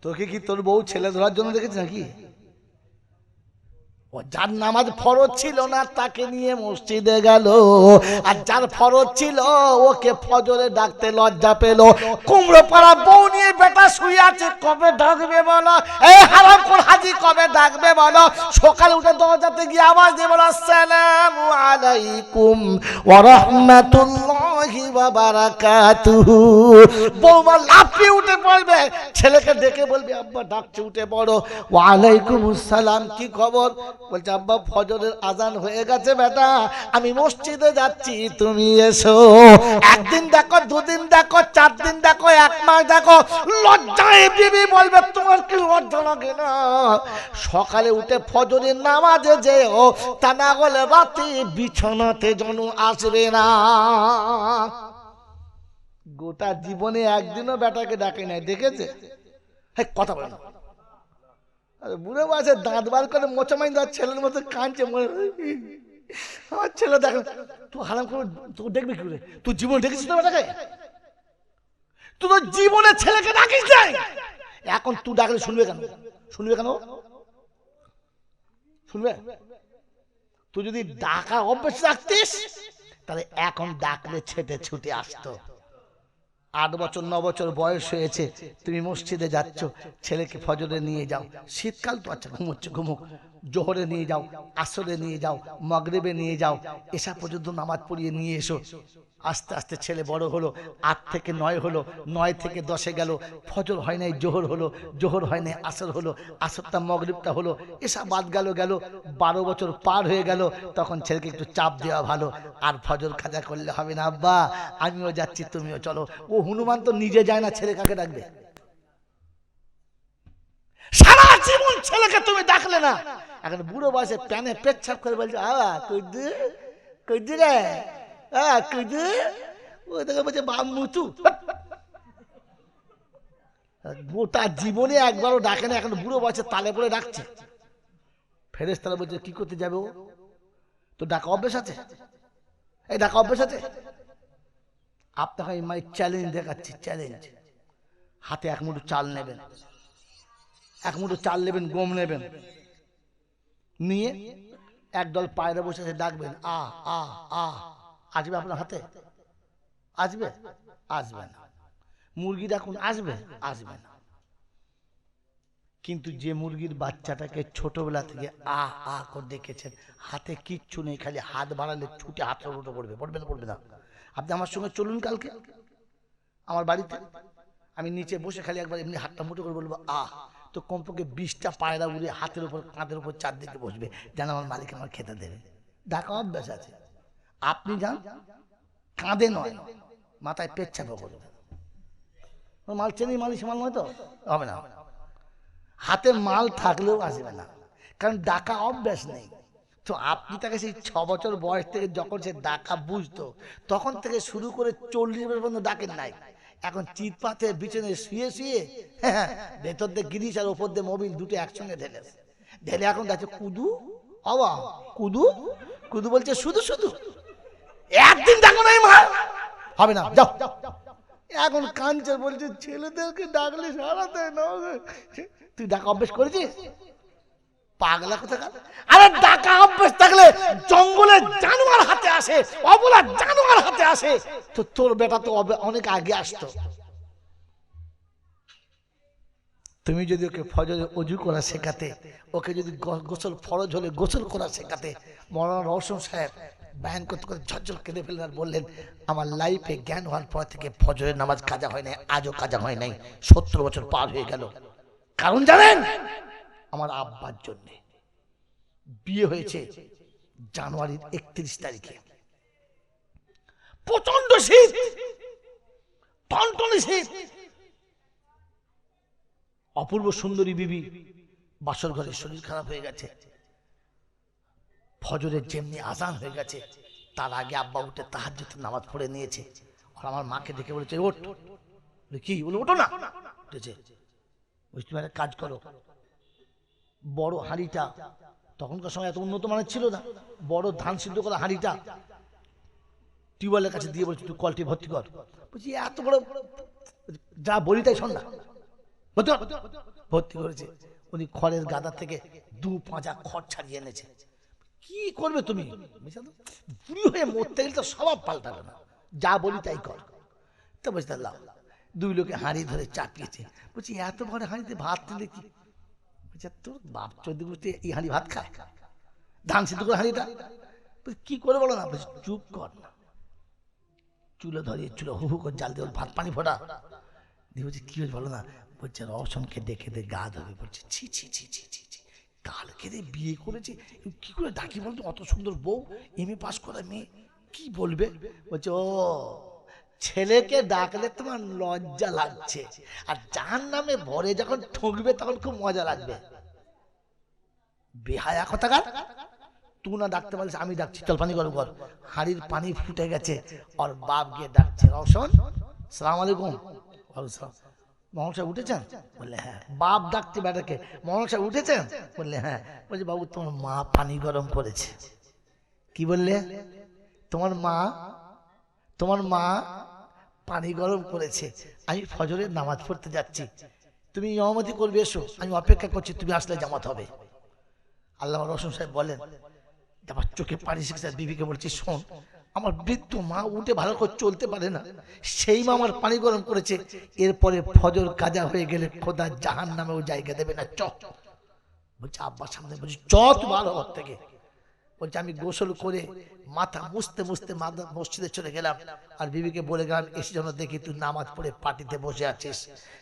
তোকে কি তোর বউ ছেলে ধরার জন্য দেখেছে নাকি? যার নামাজ ফরজ ছিল না তাকে নিয়ে মসজিদে গেল, আর যার ফরজ ছিল ওকে ফজরে ডাকতে লজ্জা পেল। কুমড়ো পাড়া বউ নিয়ে বেটা শুয়ে আছে, কবে ডাকবে বলো? এই হারামখোর হাজি, কবে ডাকবে বলো? সকালে উঠে দরজাতে গিয়ে আওয়াজ দিয়ে বলো, আসসালামু আলাইকুম ওয়া রাহমাতুল্লাহি ওয়া বারাকাতুহু। বউমা লাফিয়ে উঠে পড়বে, ছেলেকে ডেকে বলবে, আব্বা ডাকছে, উঠে পড়ো। ওয়া আলাইকুমুস সালাম, কি খবর? বলছে, আব্বা ফজরের আজান হয়ে গেছে বেটা, আমি মসজিদে যাচ্ছি, তুমি এসো। একদিন দেখো, 2 দিন দেখো, 4 দিন দেখো, 1 মাস দেখো, লজ্জায় বিবি বলবে, তোমার কি লজ্জা লাগে না? সকালে উঠে ফজরের নামাজে যেও, তা না হলে রাতে বিছানাতে যেন আসবে না। গোটা জীবনে একদিনও বেটাকে ডাকে নাই, দেখেছে? কথা বলে না। বুড়ো বয়সে দাঁত বার করে মোচামাই দেওয়ার ছেলের মতো কাঁদছে, আমার ছেলে দেখ। তুই হারাম করে তুই দেখবি কি করে? তুই জীবন দেখেছিস তো বেটাকে? তুই তো জীবনে ছেলেকে ডাকিস নাই, এখন তুই ডাকলে শুনবে কেন? শুনবে কেন? শুনবে? তুই যদি ডাকা অভ্যাস রাখতিস তাহলে এখন ডাকলে ছেটে ছুটে আসতো। 8 বছর 9 বছর বয়স হয়েছে, তুমি মসজিদে যাচ্ছ, ছেলেকে ফজরে নিয়ে যাও। শীতকাল তো আচ্ছা, ঘুমোচ্ছে, ঘুমুক। জোহরে নিয়ে যাও, আসরে নিয়ে যাও, মাগরিবে নিয়ে যাও, এসা পর্যন্ত নামাজ পড়িয়ে নিয়ে এসো। আস্তে আস্তে ছেলে বড় হলো, 8 থেকে 9 হলো, 9 থেকে 10-এ গেল, ফজর হয় নাই জোহর হলো, জোহর হয় নাই আসর হলো, আসরটা মাগরিবটা হলো, এসব বাদ গেল 12 বছর পার হয়ে গেল। তখন ছেলেকে একটু চাপ দেওয়া ভালো, আর ফজর খাজা করলে হবে না আব্বা, আমিও যাচ্ছি তুমিও চলো। ও হনুমান তো নিজে যায় না, ছেলে কাকে ডাকবে? সারা জীবন ছেলেকে তুমি ডাকলে না, এখন বুড়ো বয়সে প্যানে পেচ্ছাপ করে বলছে কইদু কইদু রে কইদু, ওই দেখে বলছে বামুতু। গোটা জীবনে একবারও ডাকে না, এখন বুড়ো বয়সে তালে পড়ে ডাকছে। ফেরেশতারা বলছে কি করতে যাবে ও, তো ডাকা অভ্যেস আছে, এই ডাকা অভ্যেস আছে। আপনাকে আমি মাই চ্যালেঞ্জ দেখাচ্ছি, চ্যালেঞ্জ। হাতে 1 মুঠো চাল নেবেন, 1 মুঠো চাল নেবেন, গম নেবেন, নিয়ে একদল পায়রা বসে আছে, ডাকবেন আ আ আ, আসবে আপনার হাতে? আসবে? আসবে না। মুরগি ডাকুন, আসবে? আসবে না। কিন্তু যে মুরগির বাচ্চাটাকে ছোটবেলা থেকে আ আ করে দেখেছেন, হাতে কিচ্ছু নেই, খালি হাত বাড়ালে ছুটে হাতটা উল্টো পড়বে, পড়বে না? পড়বে না। আপনি আমার সঙ্গে চলুন কালকে আমার বাড়িতে, আমি নিচে বসে খালি একবার এমনি হাতটা মুঠো করে বলবো আ, তো কমপক্ষে 20টা পায়রা উড়ে হাতের উপর, কাঁধের উপর চারদিকে বসবে, যেন আমার মালিক আমার খেতে দেবে। ডাকা অভ্যাস আছে। আপনি যান, কাঁধে নয়, মাথায় পেচ্ছাপা করবে। মাল চেনি, মালিশ মাল নয় তো, হবে না। হাতে মাল থাকলেও আসবে না, কারণ ডাকা অভ্যাস নেই। তো আপনি তাকে সেই 6 বছর বয়স থেকে যখন সে ডাকা বুঝতো, তখন থেকে শুরু করে 40 বছর পর্যন্ত ডাকেন নাই। এখন চিৎপাতে বিছানে শুয়ে শুয়ে ভেতর দিয়ে গিরিশ আর ওপর দিয়ে মোবিল দুটো একসঙ্গে ঢেলে ঢেলে এখন যাচ্ছে কুদু, অবা কুদু কুদু বলছে শুধু শুধু। একদিন ডাকো নাই মা, হবে না, যাও। এখন কাঞ্চন বলছে ছেলেদেরকে ডাকলে সারা দেয় না। তুই ডাকা অভ্যেস করেছিস? পাগলা কোথাকার। আরে ডাকা অভ্যেস থাকলে জঙ্গলে জানোয়ার হাতে আসে, অবলা জানোয়ার হাতে আসে, তো তোর বেটা তো অনেক আগে আসতো। তুমি যদি ওকে ফজরে ওযু করা শেখাতে, ওকে যদি গোসল ফরজ হলে গোসল করা শেখাতে, মৌলানা রওশন সাহেব বয়ান করতে করতে ঝরঝর কেঁদে ফেললেন আর বললেন, আমার লাইফে জ্ঞান হওয়ার পর থেকে ফজরের নামাজ কাজা হয় নাই, আজও কাজা হয় নাই, 70 বছর পার হয়ে গেল। কারণ জানেন? আমার আব্বার জন্য। বিয়ে হয়েছে জানুয়ারির 31 তারিখে, প্রচন্ড শীত, টনটনে শীত। অপূর্ব সুন্দরী বিবি বাসর ঘরে শরীর খারাপ হয়ে গেছে, ফজরের যেমনি আজান হয়ে গেছে তার আগে আব্বা উঠে তাহাজ্জুদের নামাজ পড়ে নিয়েছে। আর আমার মাকে দেখে বলেছে ওঠ। কি বলে? ওঠো না। উঠেছে, তুমি একটা কাজ করো, বড় হাঁড়িটা, তখনকার সময় এত উন্নত মানের ছিল না, বড় ধান সিদ্ধ করা হাঁড়িটা টিউবওয়েলের কাছে দিয়ে বলছি তুই কলটি ভর্তি কর। বলছি এত বড়, যা বলি তাই শোন না, ভর্তি করেছে। উনি খড়ের গাদা থেকে 2 পাঁজা খড় ছাড়িয়ে এনেছে। কি করবে তুমি? বুড়ি হয়ে মরতে গেলে তো স্বভাব পাল্টাবে না, যা বলি তাই কর। তো বুঝতে পারলাম, 2 লোকে হাঁড়ি ধরে চাপিয়েছে। বলছি এত বড় হাঁড়িতে ভাত দিলে কি? তোর বাপ চোদ্দ গোষ্ঠী এই হাঁড়ি ভাত খায়, ধান সিদ্ধ করে হাঁড়িটা। কি করে বলো না? বলছি চুপ কর না। চুলো ধরিয়ে চুলো হু হু করে জাল দিয়ে ভাত পানি ফোটা দিয়ে বলছি কি হয়েছে বলো না? বলছে রওশনকে দেখে দে গা ধরে। বলছে ছি ছি ছি ছি ছি ছি, কালকে বিয়ে করেছে, কি করে ডাকি বলতো? অত সুন্দর বউ, MA পাস করা মেয়ে, কি বলবে? বলছে ও, ছেলেকে ডাকলে তোমার লজ্জা লাগছে, আর জাহান্নামে ভরে যখন ঠকবে তখন খুব মজা লাগবে। বেহায়া কোথাকার। তুই না ডাকতে পারিস, আমি ডাকছি, চল পানি গরম কর। হাঁড়ির পানি ফুটে গেছে, আর বাপ গিয়ে ডাকছে রওশন, সালাম আলাইকুম। মোহন সাহেব উঠেছেন? বললে হ্যাঁ। বাপ ডাকছে বেটাকে, মোহন সাহেব উঠেছেন? বললে হ্যাঁ। বলছে বাবু তোমার মা পানি গরম করেছে। কি বললে? তোমার মা পানি গরম করেছে, আমি ফজরের নামাজ পড়তে যাচ্ছি, তুমি ইমামতি করবে, এসো, আমি অপেক্ষা করছি, তুমি আসলে জামাত হবে। আল্লামা রওশন সাহেব বলেন, আমার চোখে পানি শিখছে। বিবিকে বলছি শোন, আমার বৃদ্ধ মা উঠে ভালো করে চলতে পারে না, সেই মা আমার পানি গরম করেছে, এরপরে ফজর কাজা হয়ে গেলে খোদা জাহান্নামেও জায়গা দেবে না, চ। বলছে আব্বার সামনে, বলছি চ তুই ভালো ঘর থেকে। বলছে আমি গোসল করে মাথা মুছতে মুছতে মসজিদে চলে গেলাম, আর বিবিকে বলে গেলাম এসে যেন দেখি তুই নামাজ পড়ে পাটিতে বসে আছিস,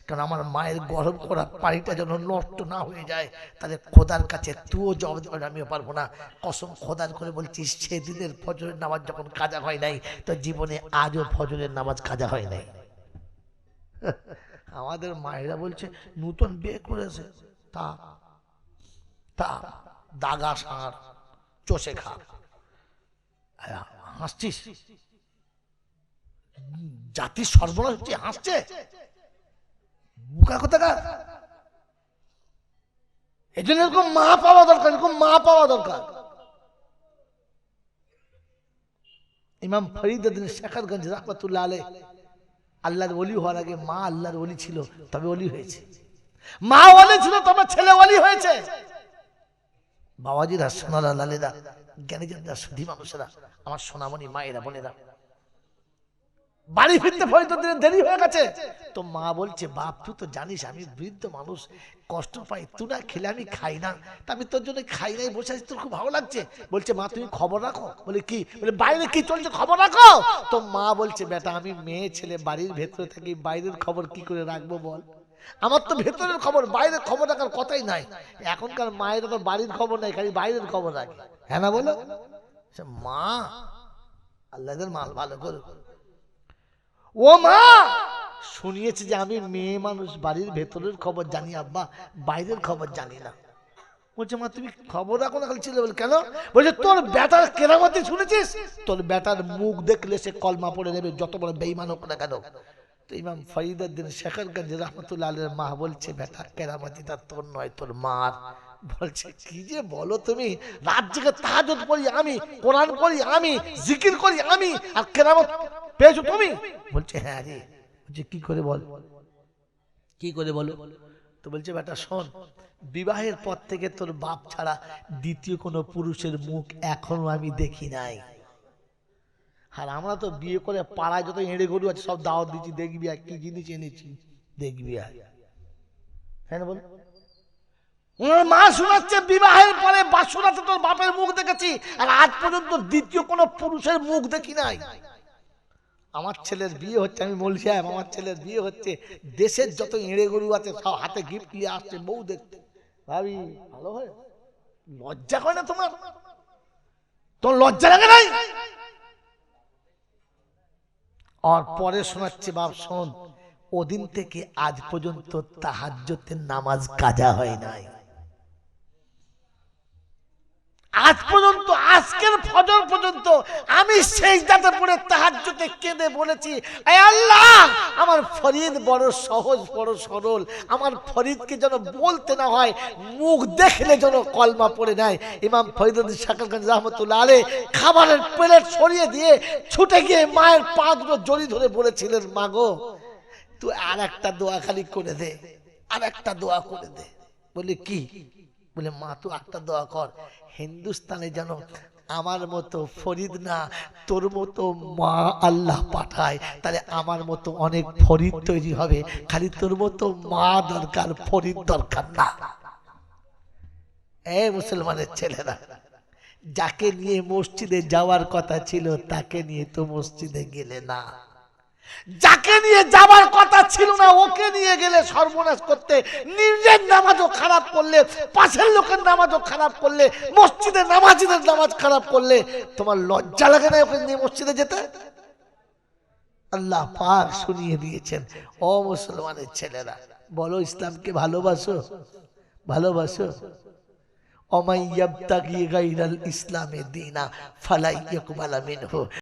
কারণ আমার মায়ের গরম করা পানিটা যেন নষ্ট না হয়ে যায়, তাহলে খোদার কাছে তুইও জবাব দেবেন, আমিও পারবো না। কসম খোদার করে বলছিস, সেদিনের ফজরের নামাজ যখন কাজা হয় নাই, তো জীবনে আজও ফজরের নামাজ কাজা হয় নাই। আমাদের মায়েরা বলছে নতুন বিয়ে করেছে, তা তা দাগা সার চষে খা, হাসছিস, জাতির সর্বনাশ হচ্ছে, হাসছে, বুকা কোথাকার। এই জন্য এরকম মা পাওয়া দরকার, এরকম মা পাওয়া দরকার। ইমাম ফরিদউদ্দিন শেখরগঞ্জ রহমতুল্লাহ আলাইহ আল্লাহর ওলি হওয়ার আগে মা আল্লাহর ওলি ছিল, তবে ওলি হয়েছে। মা ওলি ছিল, তবে ছেলে ওলি হয়েছে। বাবাজিরা, সোনারা, লালেরা, জ্ঞানীজনরা, সুধী মানুষেরা, আমার সোনামণি মায়েরা, বোনেরা, বাড়ি ফিরতে ফরিদউদ্দিনের দেরি হয়ে গেছে। তো মা বলছে, বাপ তুই তো জানিস আমি বৃদ্ধ মানুষ, কষ্ট পাই, তুই না খেলে আমি খাই না, তা আমি তোর জন্য খাই নাই, বসে আছি, তোর খুব ভালো লাগছে। বলছে মা তুমি খবর রাখো। বলে কি? বলে বাইরে কি চলছে খবর রাখো। তো মা বলছে, বেটা আমি মেয়ে ছেলে বাড়ির ভেতরে থাকি, বাইরের খবর কি করে রাখবো বল, আমার তো ভেতরের খবর, বাইরের খবর রাখার কথাই নাই। এখনকার মায়ের তো বাড়ির খবর নাই, খালি বাইরের খবর রাখে, হ্যাঁ না বলো? মা আল্লাহদের মাল ভালো করো। ও মা শুনিয়েছে যে আমি মেয়ে মানুষ, বাড়ির ভেতরের খবর জানি আব্বা, বাইরের খবর জানি না। বলছে মা তুমি খবর রাখো না, খালি ছেলে বলে কেন? বলছে তোর বেটার কেরামতি শুনেছিস, তোর বেটার মুখ দেখলে সে কলমা পড়ে নেবে, যত বড় বেঈমান হোক না কেন। তো ইমাম ফরিদউদ্দিন শেখরগঞ্জ রহমতুল্লাহ আলাইহির মা বলছে, বেটা কেরামতিটা তোর নয়, তোর মার। বলছে কি যে বলো তুমি, রাত জেগে তাহাজ্জুদ পড়ি আমি, কোরআন পড়ি আমি, জিকির করি আমি, আর কেরামত পেয়েছো তুমি? বলছে হ্যাঁ রে। বলছে কি করে বল, কি করে বলো? তো বলছে বেটা শোন, বিবাহের পর থেকে তোর বাপ ছাড়া দ্বিতীয় কোনো পুরুষের মুখ এখনো আমি দেখি নাই। আর আমরা তো বিয়ে করে পাড়ায় যত এড়ে গরু আছে সব দাওয়াত দিচ্ছি, দেখবি আর কি জিনিস এনেছি, দেখবি আর, হ্যাঁ বল। ওনার মা শোনাচ্ছে বিবাহের পরে বাসুরাতে তোর বাপের মুখ দেখেছি, আর আজ পর্যন্ত দ্বিতীয় কোনো পুরুষের মুখ দেখি নাই। আমার ছেলের বিয়ে হচ্ছে, আমি বলছি আমার ছেলের বিয়ে হচ্ছে, দেশের যত এড়ে গরু আছে সব হাতে গিফট নিয়ে আসছে বউ দেখতে। ভাবি ভালো হয়, লজ্জা করে না তোমার? তোর লজ্জা লাগে নাই? আর পরে শোনাচ্ছে, বাপ শোন, ওদিন থেকে আজ পর্যন্ত তাহাজ্জুদের নামাজ কাজা হয় নাই। আজ পর্যন্ত, আজকের ফজর পর্যন্ত আমি সিজদাতে পড়ে তাহাজ্জুদে কেঁদে বলেছি, এ আল্লাহ আমার ফরিদ বড় সহজ, বড় সরল, আমার ফরিদকে যেন বলতে না হয়, মুখ দেখলে যেন কলমা পড়ে নেয়। ইমাম ফরিদউদ্দিন শেখরগঞ্জ রহমতুল্লাহ আলাইহ খাবারের প্লেট সরিয়ে দিয়ে ছুটে গিয়ে মায়ের পা দুটো জড়ি ধরে বলেছিলেন, মা গো তুই আর একটা দোয়া খালি করে দে, আর একটা দোয়া করে দে। বলে কি? বলে মা তুই একটা দোয়া কর, হিন্দুস্তানে যেন আমার মতো ফরিদ না তোর মতো মা আল্লাহ পাঠায়, তাহলে আমার মতো অনেক ফরিদ তৈরি হবে, খালি তোর মতো মা দরকার, ফরিদ দরকার না। এ মুসলমানের ছেলেরা, যাকে নিয়ে মসজিদে যাওয়ার কথা ছিল তাকে নিয়ে তো মসজিদে গেলে না, যাকে নিয়ে যাবার কথা ছিল না ওকে নিয়ে গেলে সর্বনাশ করতে, নিজের নামাজও খারাপ করলে, পাশের লোকের নামাজও খারাপ করলে, মসজিদে নামাজিদের নামাজ খারাপ করলে, তোমার লজ্জা লাগে না ওকে নিয়ে মসজিদে যেতে? আল্লাহ পাক শুনিয়ে দিয়েছেন। ও মুসলমানের ছেলেরা, বলো ইসলামকে ভালোবাসো, ভালোবাসো? ওমাই ইয়াবতাগি গায়রাল ইসলামে দীনা ফালা ইয়ুকবালা মিনহু।